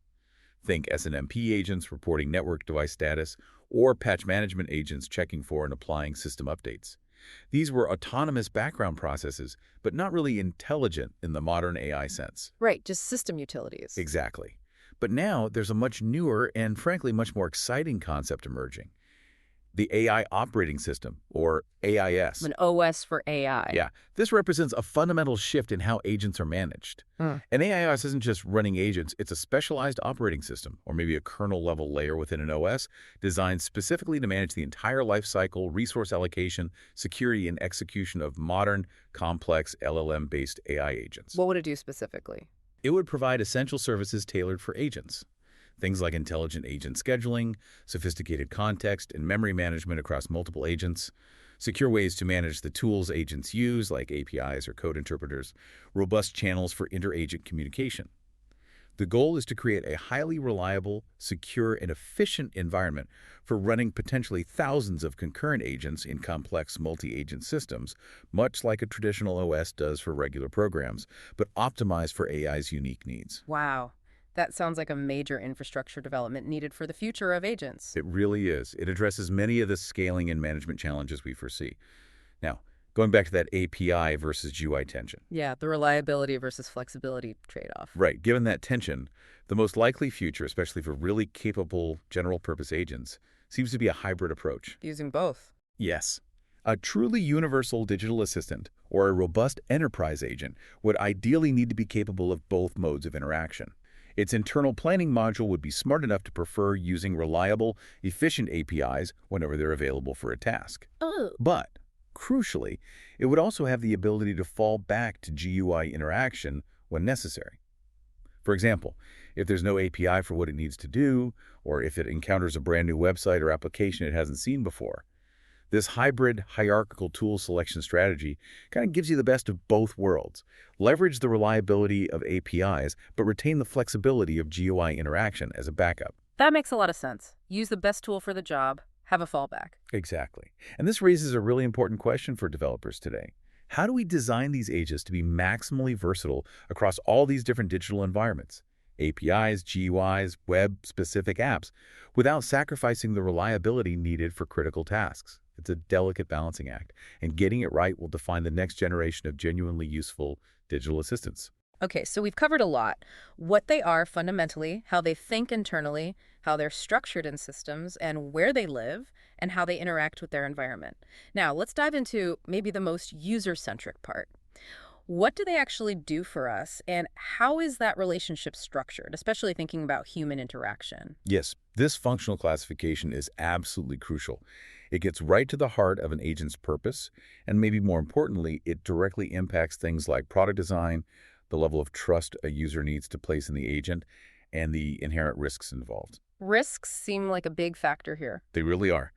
Think SNMP agents reporting network device status or patch management agents checking for and applying system updates. These were autonomous background processes, but not really intelligent in the modern AI sense. Right, just system utilities. Exactly. But now there's a much newer and frankly much more exciting concept emerging. The AI operating system, or AIS. An OS for AI. Yeah, this represents a fundamental shift in how agents are managed. An AIS isn't just running agents, it's a specialized operating system, or maybe a kernel-level layer within an OS, designed specifically to manage the entire lifecycle, resource allocation, security, and execution of modern, complex LLM-based AI agents. What would it do specifically? It would provide essential services tailored for agents. Things like intelligent agent scheduling, sophisticated context and memory management across multiple agents, secure ways to manage the tools agents use, like APIs or code interpreters, robust channels for inter-agent communication. The goal is to create a highly reliable, secure, and efficient environment for running potentially thousands of concurrent agents in complex multi-agent systems, much like a traditional OS does for regular programs, but optimized for AI's unique needs. Wow. That sounds like a major infrastructure development needed for the future of agents. It really is. It addresses many of the scaling and management challenges we foresee. Now, going back to that API versus GUI tension. Yeah, the reliability versus flexibility trade-off. Right. Given that tension, the most likely future, especially for really capable general-purpose agents, seems to be a hybrid approach. Using both. Yes. A truly universal digital assistant or a robust enterprise agent would ideally need to be capable of both modes of interaction. Its internal planning module would be smart enough to prefer using reliable, efficient APIs whenever they're available for a task. But, crucially, it would also have the ability to fall back to GUI interaction when necessary. For example, if there's no API for what it needs to do, or if it encounters a brand new website or application it hasn't seen before, this hybrid hierarchical tool selection strategy kind of gives you the best of both worlds. Leverage the reliability of APIs, but retain the flexibility of GUI interaction as a backup. That makes a lot of sense. Use the best tool for the job, have a fallback. Exactly. And this raises a really important question for developers today. How do we design these agents to be maximally versatile across all these different digital environments, APIs, GUIs, web-specific apps, without sacrificing the reliability needed for critical tasks? It's a delicate balancing act, and getting it right will define the next generation of genuinely useful digital assistants. Okay, so we've covered a lot. What they are fundamentally, how they think internally, how they're structured in systems, and where they live, and how they interact with their environment. Now, let's dive into maybe the most user-centric part. What do they actually do for us, and how is that relationship structured, especially thinking about human interaction? Yes, this functional classification is absolutely crucial. It gets right to the heart of an agent's purpose, and maybe more importantly, it directly impacts things like product design, the level of trust a user needs to place in the agent, and the inherent risks involved. Risks seem like a big factor here. They really are.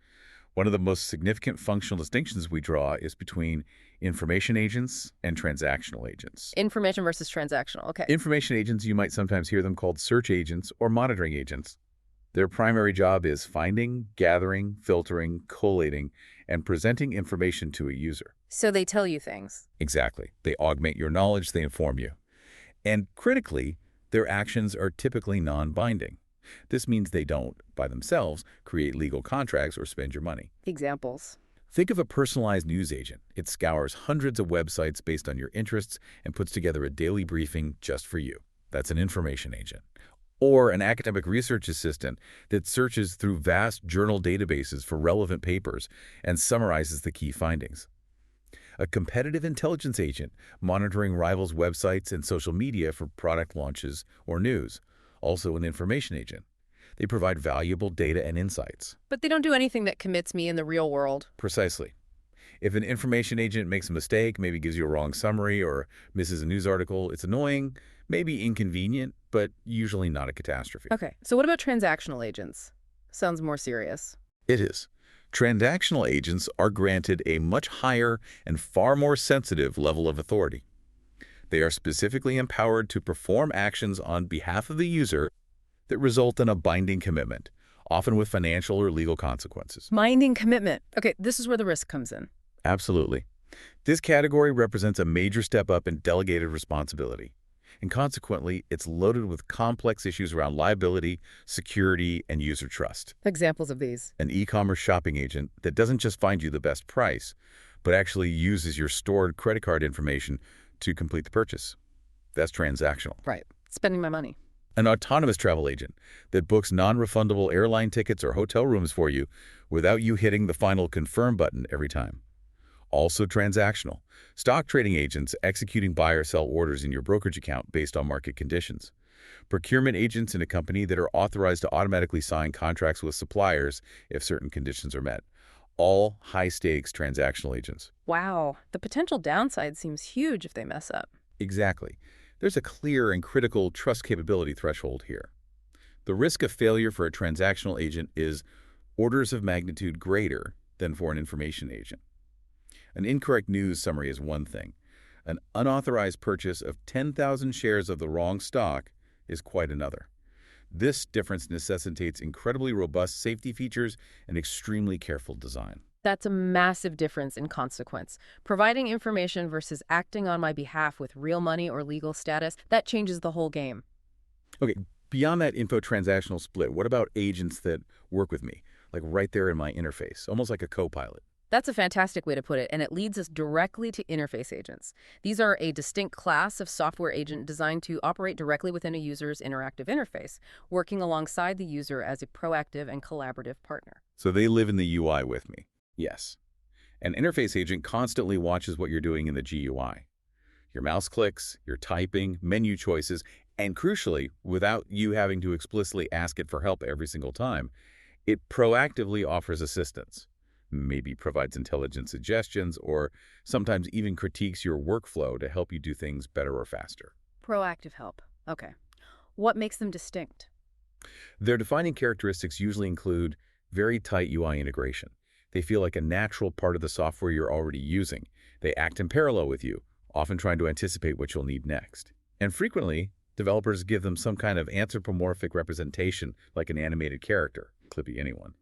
One of the most significant functional distinctions we draw is between information agents and transactional agents. Information versus transactional. Okay. Information agents, you might sometimes hear them called search agents or monitoring agents. Their primary job is finding, gathering, filtering, collating, and presenting information to a user. So they tell you things. Exactly. They augment your knowledge, they inform you. And critically, their actions are typically non-binding. This means they don't, by themselves, create legal contracts or spend your money. Examples. Think of a personalized news agent. It scours hundreds of websites based on your interests and puts together a daily briefing just for you. That's an information agent. Or an academic research assistant that searches through vast journal databases for relevant papers and summarizes the key findings. A competitive intelligence agent monitoring rivals' websites and social media for product launches or news. Also an information agent. They provide valuable data and insights. But they don't do anything that commits me in the real world. Precisely. If an information agent makes a mistake, maybe gives you a wrong summary or misses a news article, it's annoying, maybe inconvenient, but usually not a catastrophe. Okay, so what about transactional agents? Sounds more serious. It is. Transactional agents are granted a much higher and far more sensitive level of authority. They are specifically empowered to perform actions on behalf of the user that result in a binding commitment, often with financial or legal consequences. Binding commitment. Okay, this is where the risk comes in. Absolutely. This category represents a major step up in delegated responsibility, and consequently, it's loaded with complex issues around liability, security, and user trust. Examples of these. An e-commerce shopping agent that doesn't just find you the best price, but actually uses your stored credit card information to complete the purchase. That's transactional. Right. Spending my money. An autonomous travel agent that books non-refundable airline tickets or hotel rooms for you without you hitting the final confirm button every time. Also transactional. Stock trading agents executing buy or sell orders in your brokerage account based on market conditions. Procurement agents in a company that are authorized to automatically sign contracts with suppliers if certain conditions are met. All high-stakes transactional agents. Wow. The potential downside seems huge if they mess up. Exactly. There's a clear and critical trust capability threshold here. The risk of failure for a transactional agent is orders of magnitude greater than for an information agent. An incorrect news summary is one thing. An unauthorized purchase of 10,000 shares of the wrong stock is quite another. This difference necessitates incredibly robust safety features and extremely careful design. That's a massive difference in consequence. Providing information versus acting on my behalf with real money or legal status, that changes the whole game. Okay, beyond that info transactional split, what about agents that work with me, like right there in my interface, almost like a co-pilot? That's a fantastic way to put it, and it leads us directly to interface agents. These are a distinct class of software agent designed to operate directly within a user's interactive interface, working alongside the user as a proactive and collaborative partner. So they live in the UI with me. Yes. An interface agent constantly watches what you're doing in the GUI. Your mouse clicks, your typing, menu choices, and crucially, without you having to explicitly ask it for help every single time, it proactively offers assistance. Maybe provides intelligent suggestions, or sometimes even critiques your workflow to help you do things better or faster. Proactive help. Okay. What makes them distinct? Their defining characteristics usually include very tight UI integration. They feel like a natural part of the software you're already using. They act in parallel with you, often trying to anticipate what you'll need next. And frequently, developers give them some kind of anthropomorphic representation, like an animated character, could be anyone,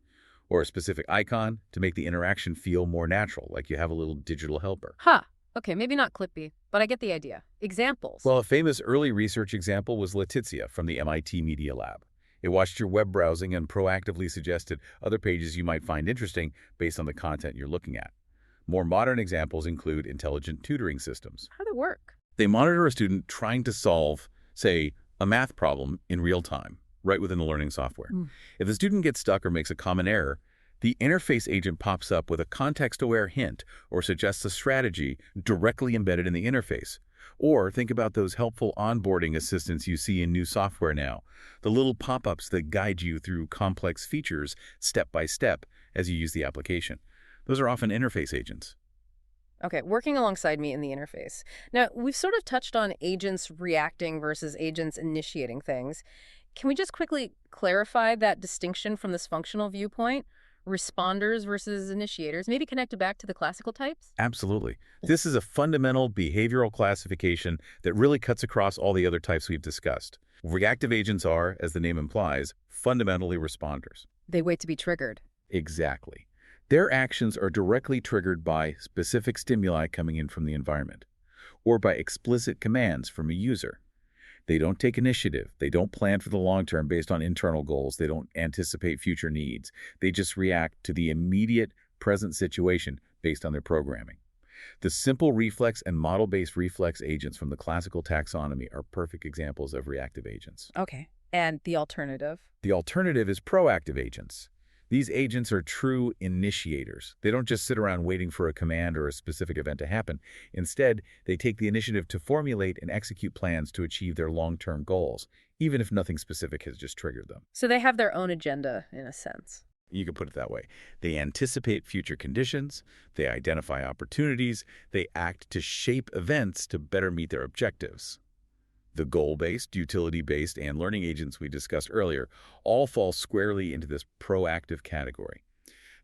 or a specific icon to make the interaction feel more natural, like you have a little digital helper. Huh. Okay, maybe not clippy, but I get the idea. Examples. Well, a famous early research example was Letizia from the MIT Media Lab. It watched your web browsing and proactively suggested other pages you might find interesting based on the content you're looking at. More modern examples include intelligent tutoring systems. How do they work? They monitor a student trying to solve, say, a math problem in real time, right within the learning software. Mm. If the student gets stuck or makes a common error, the interface agent pops up with a context-aware hint or suggests a strategy directly embedded in the interface. Or think about those helpful onboarding assistants you see in new software now, the little pop-ups that guide you through complex features step by step as you use the application. Those are often interface agents. Okay, working alongside me in the interface. Now, we've sort of touched on agents reacting versus agents initiating things. Can we just quickly clarify that distinction from this functional viewpoint? Responders versus initiators, maybe connect it back to the classical types? Absolutely. This is a fundamental behavioral classification that really cuts across all the other types we've discussed. Reactive agents are, as the name implies, fundamentally responders. They wait to be triggered. Exactly. Their actions are directly triggered by specific stimuli coming in from the environment, or by explicit commands from a user. They don't take initiative. They don't plan for the long term based on internal goals. They don't anticipate future needs. They just react to the immediate present situation based on their programming. The simple reflex and model-based reflex agents from the classical taxonomy are perfect examples of reactive agents. Okay. And the alternative? The alternative is proactive agents. These agents are true initiators. They don't just sit around waiting for a command or a specific event to happen. Instead, they take the initiative to formulate and execute plans to achieve their long-term goals, even if nothing specific has just triggered them. So they have their own agenda, in a sense. You could put it that way. They anticipate future conditions, they identify opportunities, they act to shape events to better meet their objectives. The goal-based, utility-based, and learning agents we discussed earlier all fall squarely into this proactive category.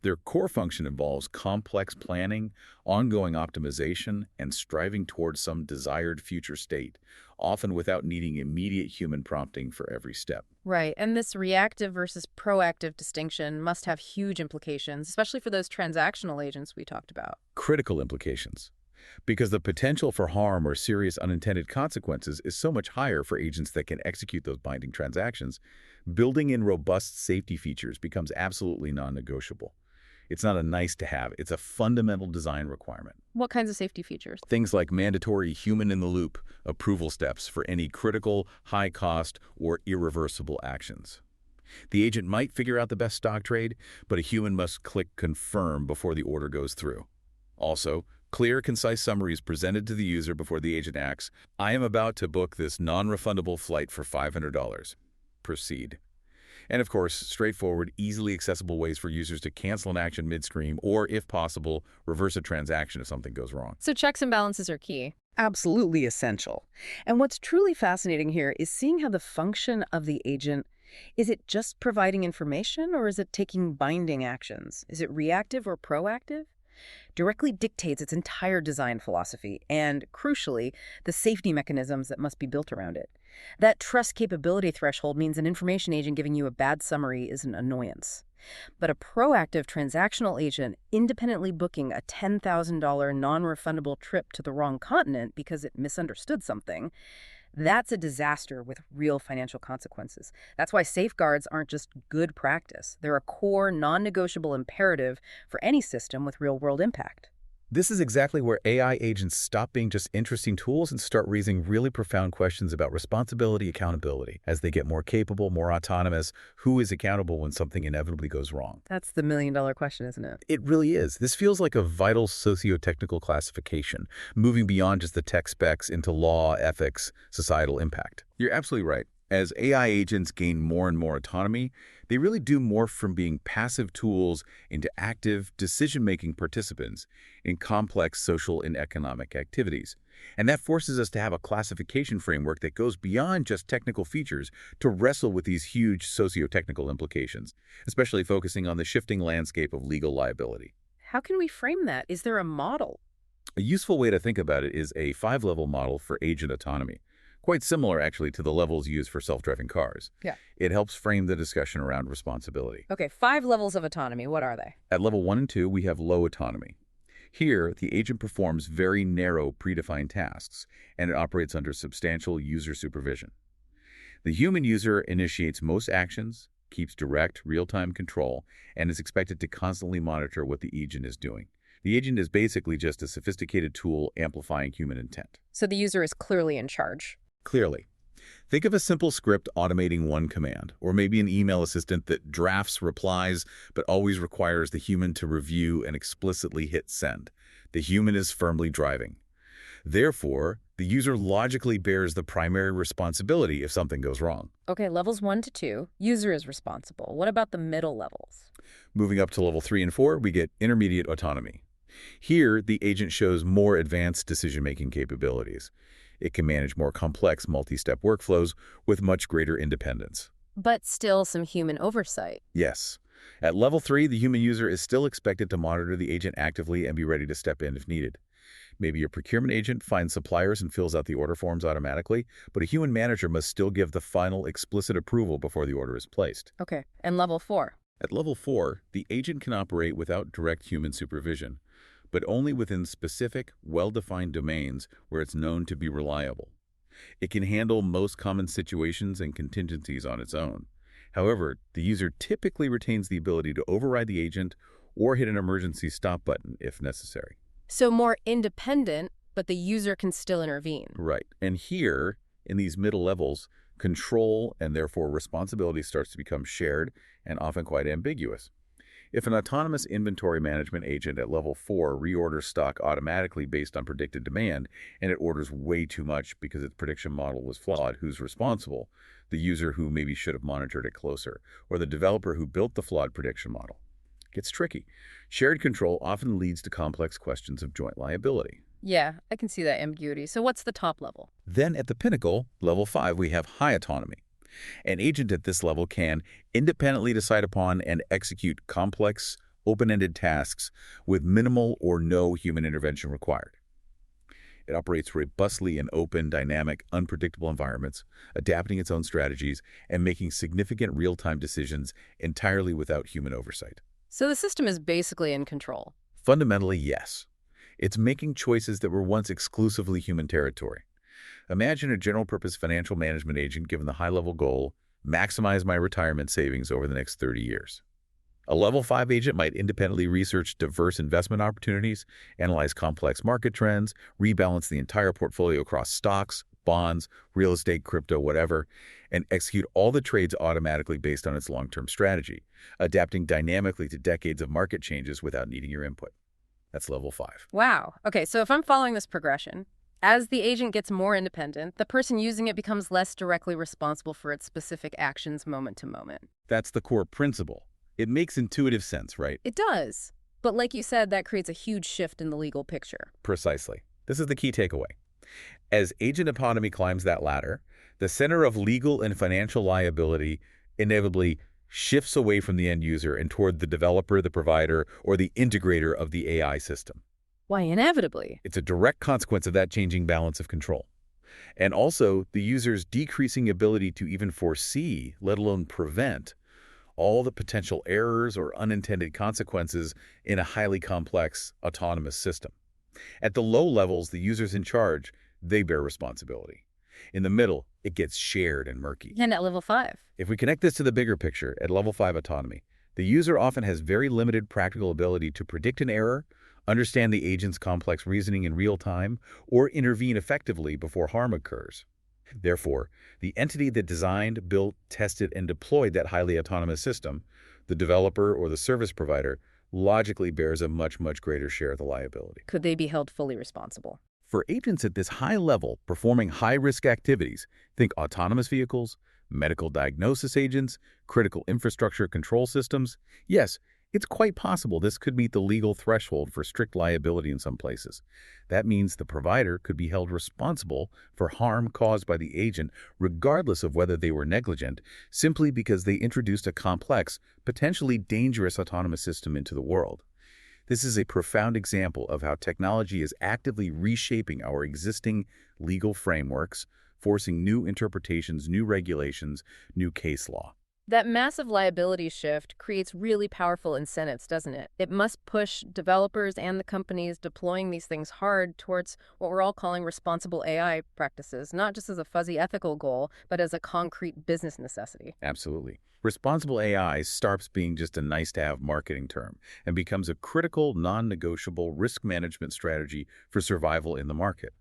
Their core function involves complex planning, ongoing optimization, and striving towards some desired future state, often without needing immediate human prompting for every step. Right. And this reactive versus proactive distinction must have huge implications, especially for those transactional agents we talked about. Critical implications. Because the potential for harm or serious unintended consequences is so much higher for agents that can execute those binding transactions, building in robust safety features becomes absolutely non-negotiable. It's not a nice-to-have, it's a fundamental design requirement. What kinds of safety features? Things like mandatory human-in-the-loop approval steps for any critical, high-cost, or irreversible actions. The agent might figure out the best stock trade, but a human must click confirm before the order goes through. Also, clear, concise summaries presented to the user before the agent acts. I am about to book this non-refundable flight for $500. Proceed. And of course, straightforward, easily accessible ways for users to cancel an action midstream or, if possible, reverse a transaction if something goes wrong. So checks and balances are key. Absolutely essential. And what's truly fascinating here is seeing how the function of the agent, is it just providing information or is it taking binding actions? Is it reactive or proactive? Directly dictates its entire design philosophy and, crucially, the safety mechanisms that must be built around it. That trust capability threshold means an information agent giving you a bad summary is an annoyance. But a proactive transactional agent independently booking a $10,000 non-refundable trip to the wrong continent because it misunderstood something, that's a disaster with real financial consequences. That's why safeguards aren't just good practice. They're a core, non-negotiable imperative for any system with real-world impact. This is exactly where AI agents stop being just interesting tools and start raising really profound questions about responsibility, accountability. As they get more capable, more autonomous, who is accountable when something inevitably goes wrong? That's the million-dollar question, isn't it? It really is. This feels like a vital socio-technical classification, moving beyond just the tech specs into law, ethics, societal impact. You're absolutely right. As AI agents gain more and more autonomy, they really do morph from being passive tools into active, decision-making participants in complex social and economic activities. And that forces us to have a classification framework that goes beyond just technical features to wrestle with these huge socio-technical implications, especially focusing on the shifting landscape of legal liability. How can we frame that? Is there a model? A useful way to think about it is a 5-level model for agent autonomy. Quite similar, actually, to the levels used for self-driving cars. Yeah. It helps frame the discussion around responsibility. Okay, 5 levels of autonomy. What are they? At level 1 and 2, we have low autonomy. Here, the agent performs very narrow, predefined tasks, and it operates under substantial user supervision. The human user initiates most actions, keeps direct, real-time control, and is expected to constantly monitor what the agent is doing. The agent is basically just a sophisticated tool amplifying human intent. So the user is clearly in charge. Clearly. Think of a simple script automating one command, or maybe an email assistant that drafts replies but always requires the human to review and explicitly hit send. The human is firmly driving. Therefore, the user logically bears the primary responsibility if something goes wrong. Okay, levels 1 to 2, user is responsible. What about the middle levels? Moving up to level 3 and 4, we get intermediate autonomy. Here, the agent shows more advanced decision-making capabilities. It can manage more complex multi-step workflows with much greater independence. But still some human oversight. Yes. At level 3, the human user is still expected to monitor the agent actively and be ready to step in if needed. Maybe your procurement agent finds suppliers and fills out the order forms automatically, but a human manager must still give the final explicit approval before the order is placed. Okay, and level 4? At level 4, the agent can operate without direct human supervision, but only within specific, well-defined domains where it's known to be reliable. It can handle most common situations and contingencies on its own. However, the user typically retains the ability to override the agent or hit an emergency stop button if necessary. So more independent, but the user can still intervene. Right. And here, in these middle levels, control and therefore responsibility starts to become shared and often quite ambiguous. If an autonomous inventory management agent at level 4 reorders stock automatically based on predicted demand, and it orders way too much because its prediction model was flawed, who's responsible? The user who maybe should have monitored it closer, or the developer who built the flawed prediction model. It gets tricky. Shared control often leads to complex questions of joint liability. Yeah, I can see that ambiguity. So what's the top level? Then at the pinnacle, level 5, we have high autonomy. An agent at this level can independently decide upon and execute complex, open-ended tasks with minimal or no human intervention required. It operates robustly in open, dynamic, unpredictable environments, adapting its own strategies and making significant real-time decisions entirely without human oversight. So the system is basically in control. Fundamentally, yes. It's making choices that were once exclusively human territory. Imagine a general-purpose financial management agent given the high-level goal, maximize my retirement savings over the next 30 years. A level 5 agent might independently research diverse investment opportunities, analyze complex market trends, rebalance the entire portfolio across stocks, bonds, real estate, crypto, whatever, and execute all the trades automatically based on its long-term strategy, adapting dynamically to decades of market changes without needing your input. That's level 5. Wow. Okay, so if I'm following this progression, as the agent gets more independent, the person using it becomes less directly responsible for its specific actions moment to moment. That's the core principle. It makes intuitive sense, right? It does. But like you said, that creates a huge shift in the legal picture. Precisely. This is the key takeaway. As agent autonomy climbs that ladder, the center of legal and financial liability inevitably shifts away from the end user and toward the developer, the provider, or the integrator of the AI system. Why, inevitably? It's a direct consequence of that changing balance of control. And also, the user's decreasing ability to even foresee, let alone prevent, all the potential errors or unintended consequences in a highly complex, autonomous system. At the low levels, the users in charge, they bear responsibility. In the middle, it gets shared and murky. And at level 5? If we connect this to the bigger picture, at level 5 autonomy, the user often has very limited practical ability to predict an error, understand the agent's complex reasoning in real time, or intervene effectively before harm occurs. Therefore, the entity that designed, built, tested, and deployed that highly autonomous system, the developer or the service provider, logically bears a much, much greater share of the liability. Could they be held fully responsible? For agents at this high level performing high-risk activities, think autonomous vehicles, medical diagnosis agents, critical infrastructure control systems, yes, it's quite possible this could meet the legal threshold for strict liability in some places. That means the provider could be held responsible for harm caused by the agent regardless of whether they were negligent, simply because they introduced a complex, potentially dangerous autonomous system into the world. This is a profound example of how technology is actively reshaping our existing legal frameworks, forcing new interpretations, new regulations, new case law. That massive liability shift creates really powerful incentives, doesn't it? It must push developers and the companies deploying these things hard towards what we're all calling responsible AI practices, not just as a fuzzy ethical goal, but as a concrete business necessity. Absolutely. Responsible AI stops being just a nice-to-have marketing term and becomes a critical, non-negotiable risk management strategy for survival in the market.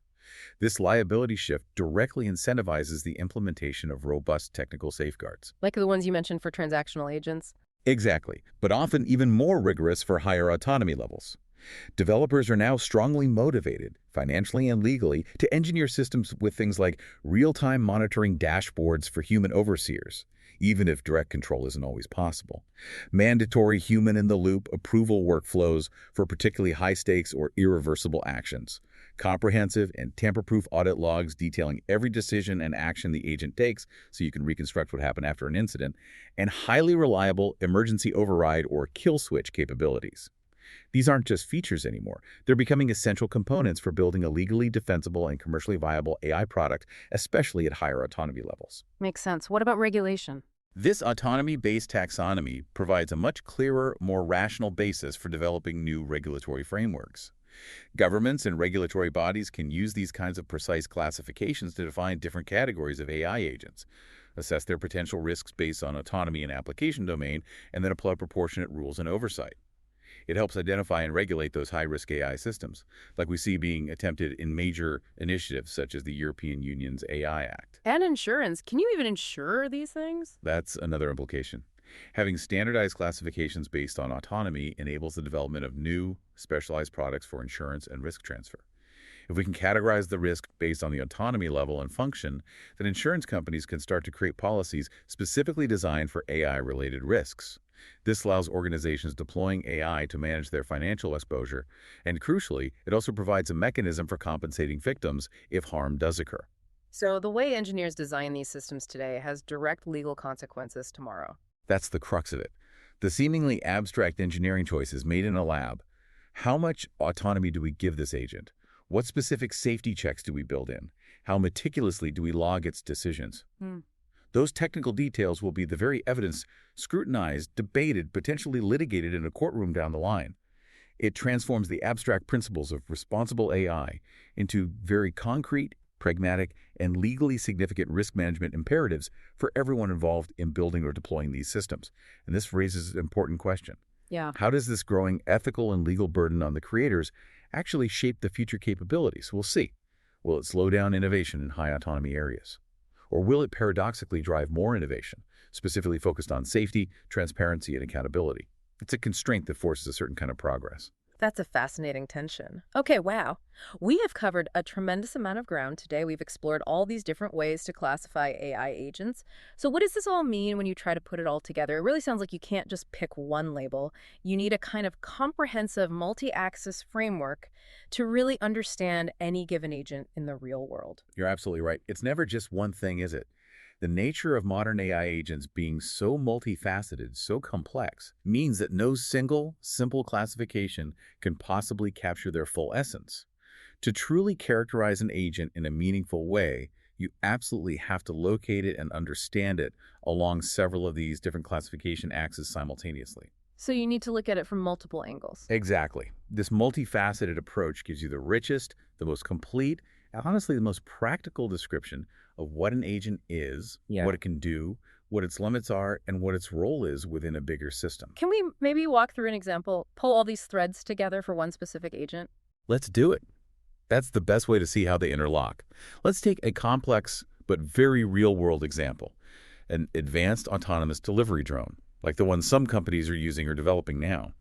This liability shift directly incentivizes the implementation of robust technical safeguards. Like the ones you mentioned for transactional agents. Exactly, but often even more rigorous for higher autonomy levels. Developers are now strongly motivated, financially and legally, to engineer systems with things like real-time monitoring dashboards for human overseers, even if direct control isn't always possible. Mandatory human-in-the-loop approval workflows for particularly high-stakes or irreversible actions. Comprehensive and tamper-proof audit logs detailing every decision and action the agent takes so you can reconstruct what happened after an incident, and highly reliable emergency override or kill switch capabilities. These aren't just features anymore. They're becoming essential components for building a legally defensible and commercially viable AI product, especially at higher autonomy levels. Makes sense. What about regulation? This autonomy-based taxonomy provides a much clearer, more rational basis for developing new regulatory frameworks. Governments and regulatory bodies can use these kinds of precise classifications to define different categories of AI agents, assess their potential risks based on autonomy and application domain, and then apply proportionate rules and oversight. It helps identify and regulate those high-risk AI systems, like we see being attempted in major initiatives such as the European Union's AI Act. And insurance. Can you even insure these things? That's another implication. Having standardized classifications based on autonomy enables the development of new, specialized products for insurance and risk transfer. If we can categorize the risk based on the autonomy level and function, then insurance companies can start to create policies specifically designed for AI-related risks. This allows organizations deploying AI to manage their financial exposure, and crucially, it also provides a mechanism for compensating victims if harm does occur. So the way engineers design these systems today has direct legal consequences tomorrow. That's the crux of it. The seemingly abstract engineering choices made in a lab. How much autonomy do we give this agent? What specific safety checks do we build in? How meticulously do we log its decisions? Those technical details will be the very evidence scrutinized, debated, potentially litigated in a courtroom down the line. It transforms the abstract principles of responsible AI into very concrete, pragmatic, and legally significant risk management imperatives for everyone involved in building or deploying these systems. And this raises an important question. Yeah. How does this growing ethical and legal burden on the creators actually shape the future capabilities? We'll see. Will it slow down innovation in high autonomy areas? Or will it paradoxically drive more innovation, specifically focused on safety, transparency, and accountability? It's a constraint that forces a certain kind of progress. That's a fascinating tension. Okay, wow. We have covered a tremendous amount of ground today. We've explored all these different ways to classify AI agents. So what does this all mean when you try to put it all together? It really sounds like you can't just pick one label. You need a kind of comprehensive multi-axis framework to really understand any given agent in the real world. You're absolutely right. It's never just one thing, is it? The nature of modern AI agents being so multifaceted, so complex, means that no single, simple classification can possibly capture their full essence. To truly characterize an agent in a meaningful way, you absolutely have to locate it and understand it along several of these different classification axes simultaneously. So you need to look at it from multiple angles. Exactly. This multifaceted approach gives you the richest, the most complete, and honestly the most practical description of what an agent is, what it can do, what its limits are, and what its role is within a bigger system. Can we maybe walk through an example, pull all these threads together for one specific agent? Let's do it. That's the best way to see how they interlock. Let's take a complex but very real-world example, an advanced autonomous delivery drone, like the one some companies are using or developing now.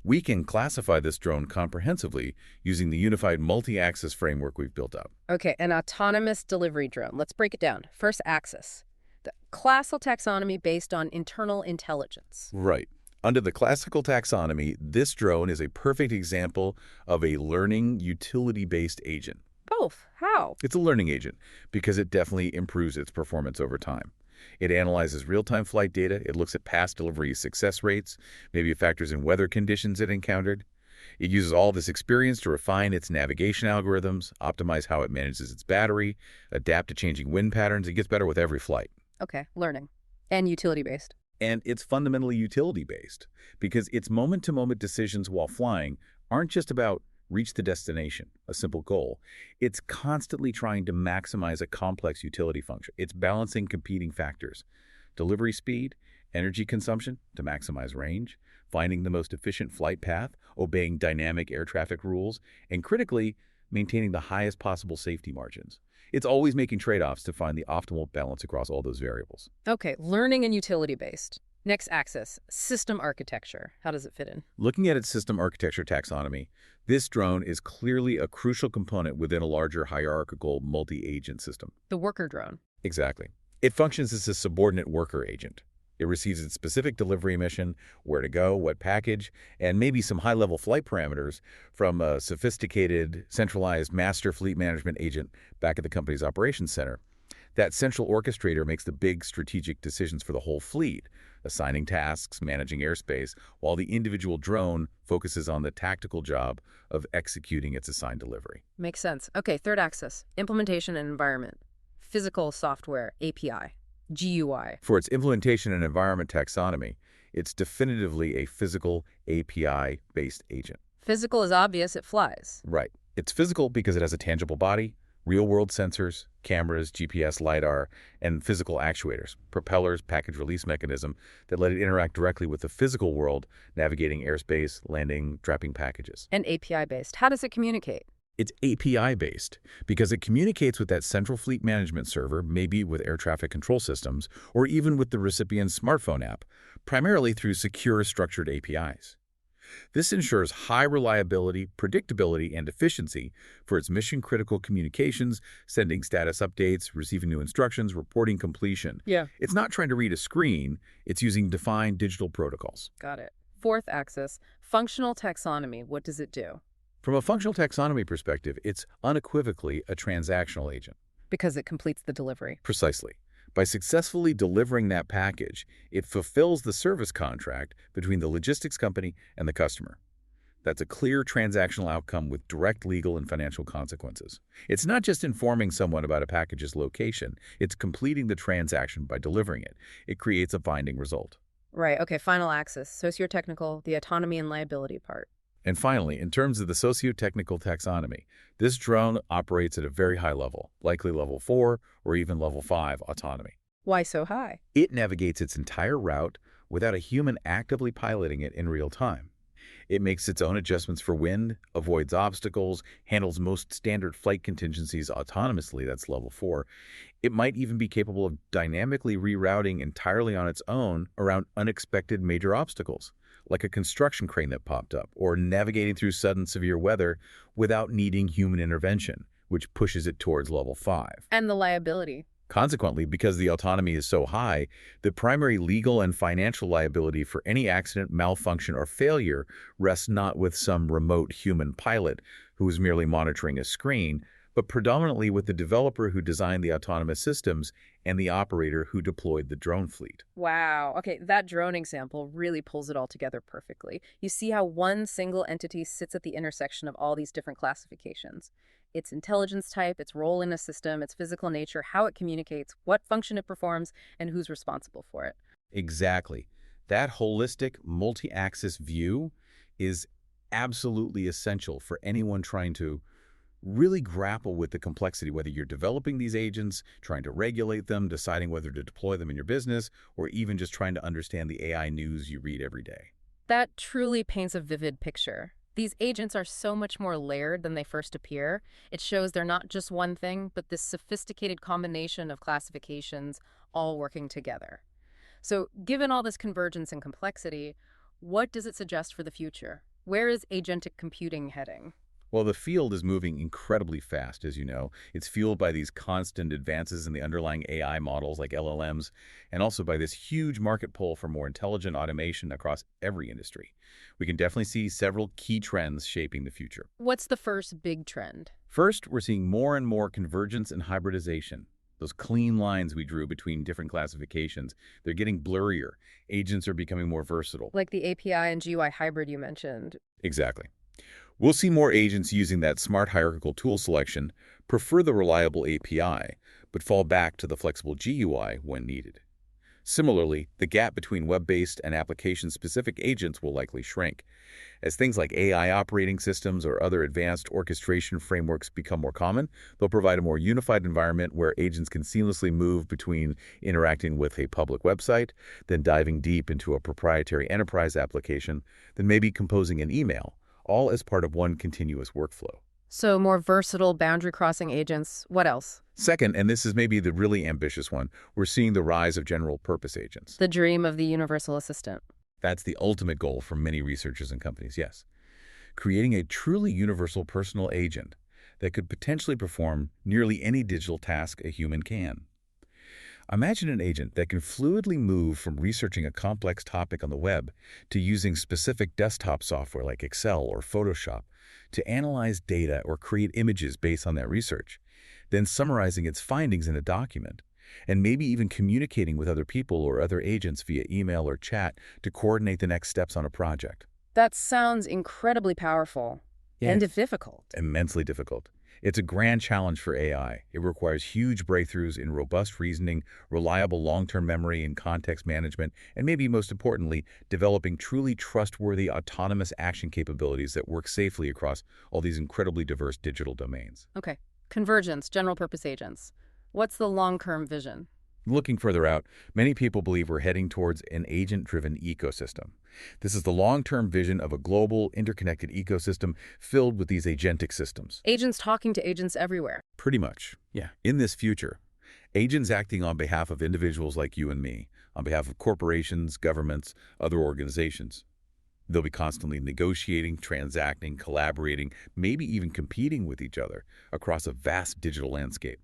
We can classify this drone comprehensively using the unified multi-axis framework we've built up. Okay, an autonomous delivery drone. Let's break it down. First axis, the classical taxonomy based on internal intelligence. Right. Under the classical taxonomy, this drone is a perfect example of a learning utility-based agent. Both. How? It's a learning agent because it definitely improves its performance over time. It analyzes real-time flight data, it looks at past delivery success rates, maybe it factors in weather conditions it encountered. It uses all this experience to refine its navigation algorithms, optimize how it manages its battery, adapt to changing wind patterns. It gets better with every flight. Okay, learning. And utility-based. And it's fundamentally utility-based because its moment-to-moment decisions while flying aren't just about reach the destination, a simple goal. It's constantly trying to maximize a complex utility function. It's balancing competing factors: delivery speed, energy consumption to maximize range, finding the most efficient flight path, obeying dynamic air traffic rules, and critically, maintaining the highest possible safety margins. It's always making trade-offs to find the optimal balance across all those variables. Okay, learning and utility-based. Next axis, system architecture. How does it fit in? Looking at its system architecture taxonomy, this drone is clearly a crucial component within a larger hierarchical multi-agent system. The worker drone. Exactly. It functions as a subordinate worker agent. It receives its specific delivery mission, where to go, what package, and maybe some high-level flight parameters from a sophisticated, centralized master fleet management agent back at the company's operations center. That central orchestrator makes the big strategic decisions for the whole fleet, assigning tasks, managing airspace, while the individual drone focuses on the tactical job of executing its assigned delivery. Makes sense. Okay, third axis, implementation and environment. Physical software, API. GUI. For its implementation and environment taxonomy, it's definitively a physical API-based agent. Physical is obvious, it flies. Right. It's physical because it has a tangible body, real-world sensors, cameras, GPS, LiDAR, and physical actuators, propellers, package release mechanism that let it interact directly with the physical world, navigating airspace, landing, dropping packages. And API-based. How does it communicate? It's API-based because it communicates with that central fleet management server, maybe with air traffic control systems, or even with the recipient's smartphone app, primarily through secure structured APIs. This ensures high reliability, predictability, and efficiency for its mission-critical communications, sending status updates, receiving new instructions, reporting completion. Yeah. It's not trying to read a screen, it's using defined digital protocols. Got it. Fourth axis, functional taxonomy. What does it do? From a functional taxonomy perspective, it's unequivocally a transactional agent. Because it completes the delivery. Precisely. By successfully delivering that package, it fulfills the service contract between the logistics company and the customer. That's a clear transactional outcome with direct legal and financial consequences. It's not just informing someone about a package's location, it's completing the transaction by delivering it. It creates a binding result. Right. Okay, final axis, socio-technical, the autonomy and liability part. And finally, in terms of the socio-technical taxonomy, this drone operates at a very high level, likely level 4 or even level 5 autonomy. Why so high? It navigates its entire route without a human actively piloting it in real time. It makes its own adjustments for wind, avoids obstacles, handles most standard flight contingencies autonomously, that's level 4. It might even be capable of dynamically rerouting entirely on its own around unexpected major obstacles, like a construction crane that popped up, or navigating through sudden severe weather without needing human intervention, which pushes it towards level 5. And the liability. Consequently, because the autonomy is so high, the primary legal and financial liability for any accident, malfunction, or failure rests not with some remote human pilot who is merely monitoring a screen, but predominantly with the developer who designed the autonomous systems and the operator who deployed the drone fleet. Wow. Okay, that drone example really pulls it all together perfectly. You see how one single entity sits at the intersection of all these different classifications. Its intelligence type, its role in a system, its physical nature, how it communicates, what function it performs, and who's responsible for it. Exactly. That holistic, multi-axis view is absolutely essential for anyone trying to really grapple with the complexity, whether you're developing these agents, trying to regulate them, deciding whether to deploy them in your business, or even just trying to understand the AI news you read every day. That truly paints a vivid picture. These agents are so much more layered than they first appear. It shows they're not just one thing, but this sophisticated combination of classifications all working together. So, given all this convergence and complexity, what does it suggest for the future? Where is agentic computing heading? Well, the field is moving incredibly fast, as you know. It's fueled by these constant advances in the underlying AI models like LLMs, and also by this huge market pull for more intelligent automation across every industry. We can definitely see several key trends shaping the future. What's the first big trend? First, we're seeing more and more convergence and hybridization. Those clean lines we drew between different classifications, they're getting blurrier. Agents are becoming more versatile. Like the API and GUI hybrid you mentioned. Exactly. We'll see more agents using that smart hierarchical tool selection, prefer the reliable API, but fall back to the flexible GUI when needed. Similarly, the gap between web-based and application-specific agents will likely shrink. As things like AI operating systems or other advanced orchestration frameworks become more common, they'll provide a more unified environment where agents can seamlessly move between interacting with a public website, then diving deep into a proprietary enterprise application, then maybe composing an email, all as part of one continuous workflow. So more versatile boundary-crossing agents. What else? Second, and this is maybe the really ambitious one, we're seeing the rise of general-purpose agents. The dream of the universal assistant. That's the ultimate goal for many researchers and companies, yes. Creating a truly universal personal agent that could potentially perform nearly any digital task a human can. Imagine an agent that can fluidly move from researching a complex topic on the web to using specific desktop software like Excel or Photoshop to analyze data or create images based on that research, then summarizing its findings in a document, and maybe even communicating with other people or other agents via email or chat to coordinate the next steps on a project. That sounds incredibly powerful. Yeah. And difficult. Immensely difficult. It's a grand challenge for AI. It requires huge breakthroughs in robust reasoning, reliable long-term memory and context management, and maybe most importantly, developing truly trustworthy autonomous action capabilities that work safely across all these incredibly diverse digital domains. Okay. Convergence, general-purpose agents. What's the long-term vision? Looking further out, many people believe we're heading towards an agent-driven ecosystem. This is the long-term vision of a global, interconnected ecosystem filled with these agentic systems. Agents talking to agents everywhere. Pretty much, yeah. In this future, agents acting on behalf of individuals like you and me, on behalf of corporations, governments, other organizations. They'll be constantly negotiating, transacting, collaborating, maybe even competing with each other across a vast digital landscape.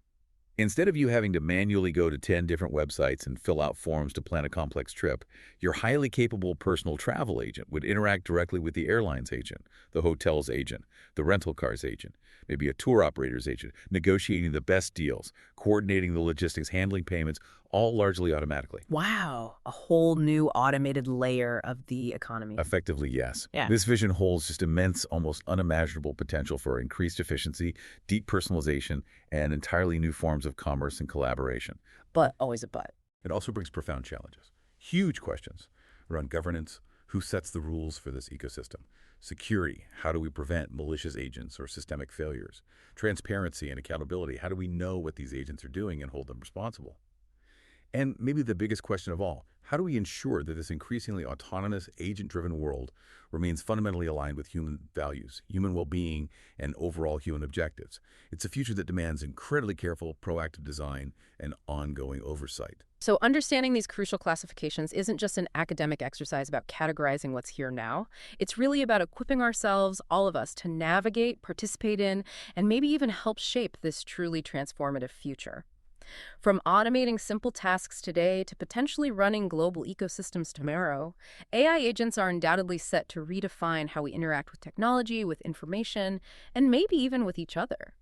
Instead of you having to manually go to 10 different websites and fill out forms to plan a complex trip, your highly capable personal travel agent would interact directly with the airline's agent, the hotel's agent, the rental car's agent, maybe a tour operator's agent, negotiating the best deals, coordinating the logistics, handling payments, all largely automatically. Wow, a whole new automated layer of the economy. Effectively, yes. Yeah. This vision holds just immense, almost unimaginable potential for increased efficiency, deep personalization, and entirely new forms of commerce and collaboration. But always a but. It also brings profound challenges, huge questions around governance, who sets the rules for this ecosystem, security, how do we prevent malicious agents or systemic failures, transparency and accountability, how do we know what these agents are doing and hold them responsible? And maybe the biggest question of all, how do we ensure that this increasingly autonomous, agent-driven world remains fundamentally aligned with human values, human well-being, and overall human objectives? It's a future that demands incredibly careful, proactive design and ongoing oversight. So understanding these crucial classifications isn't just an academic exercise about categorizing what's here now. It's really about equipping ourselves, all of us, to navigate, participate in, and maybe even help shape this truly transformative future. From automating simple tasks today to potentially running global ecosystems tomorrow, AI agents are undoubtedly set to redefine how we interact with technology, with information, and maybe even with each other.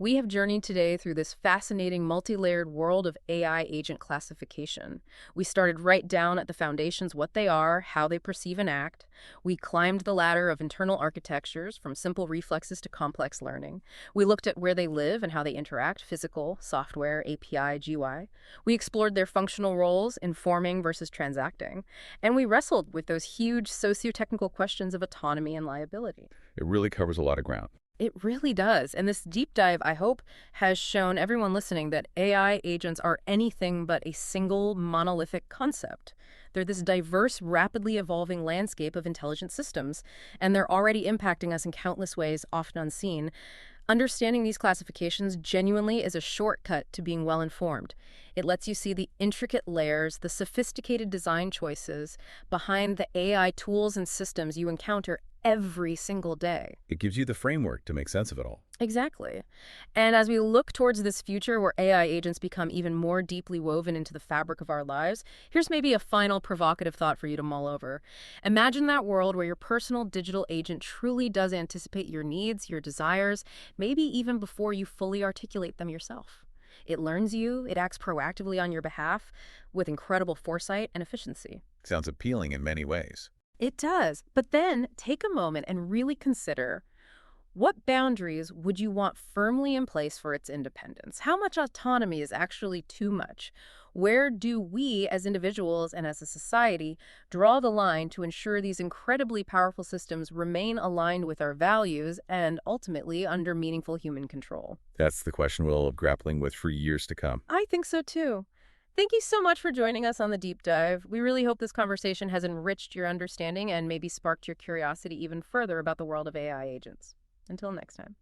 We have journeyed today through this fascinating multi-layered world of AI agent classification. We started right down at the foundations, what they are, how they perceive and act. We climbed the ladder of internal architectures, from simple reflexes to complex learning. We looked at where they live and how they interact, physical, software, API, GUI. We explored their functional roles, informing versus transacting. And we wrestled with those huge socio-technical questions of autonomy and liability. It really covers a lot of ground. It really does. And this deep dive, I hope, has shown everyone listening that AI agents are anything but a single monolithic concept. They're this diverse, rapidly evolving landscape of intelligent systems, and they're already impacting us in countless ways, often unseen. Understanding these classifications genuinely is a shortcut to being well-informed. It lets you see the intricate layers, the sophisticated design choices behind the AI tools and systems you encounter every single day. It gives you the framework to make sense of it all. Exactly. And as we look towards this future where AI agents become even more deeply woven into the fabric of our lives, here's maybe a final provocative thought for you to mull over. Imagine that world where your personal digital agent truly does anticipate your needs, your desires, maybe even before you fully articulate them yourself. It learns you, it acts proactively on your behalf with incredible foresight and efficiency. Sounds appealing in many ways. It does. But then take a moment and really consider, what boundaries would you want firmly in place for its independence? How much autonomy is actually too much? Where do we as individuals and as a society draw the line to ensure these incredibly powerful systems remain aligned with our values and ultimately under meaningful human control? That's the question we'll be grappling with for years to come. I think so too. Thank you so much for joining us on the deep dive. We really hope this conversation has enriched your understanding and maybe sparked your curiosity even further about the world of AI agents. Until next time.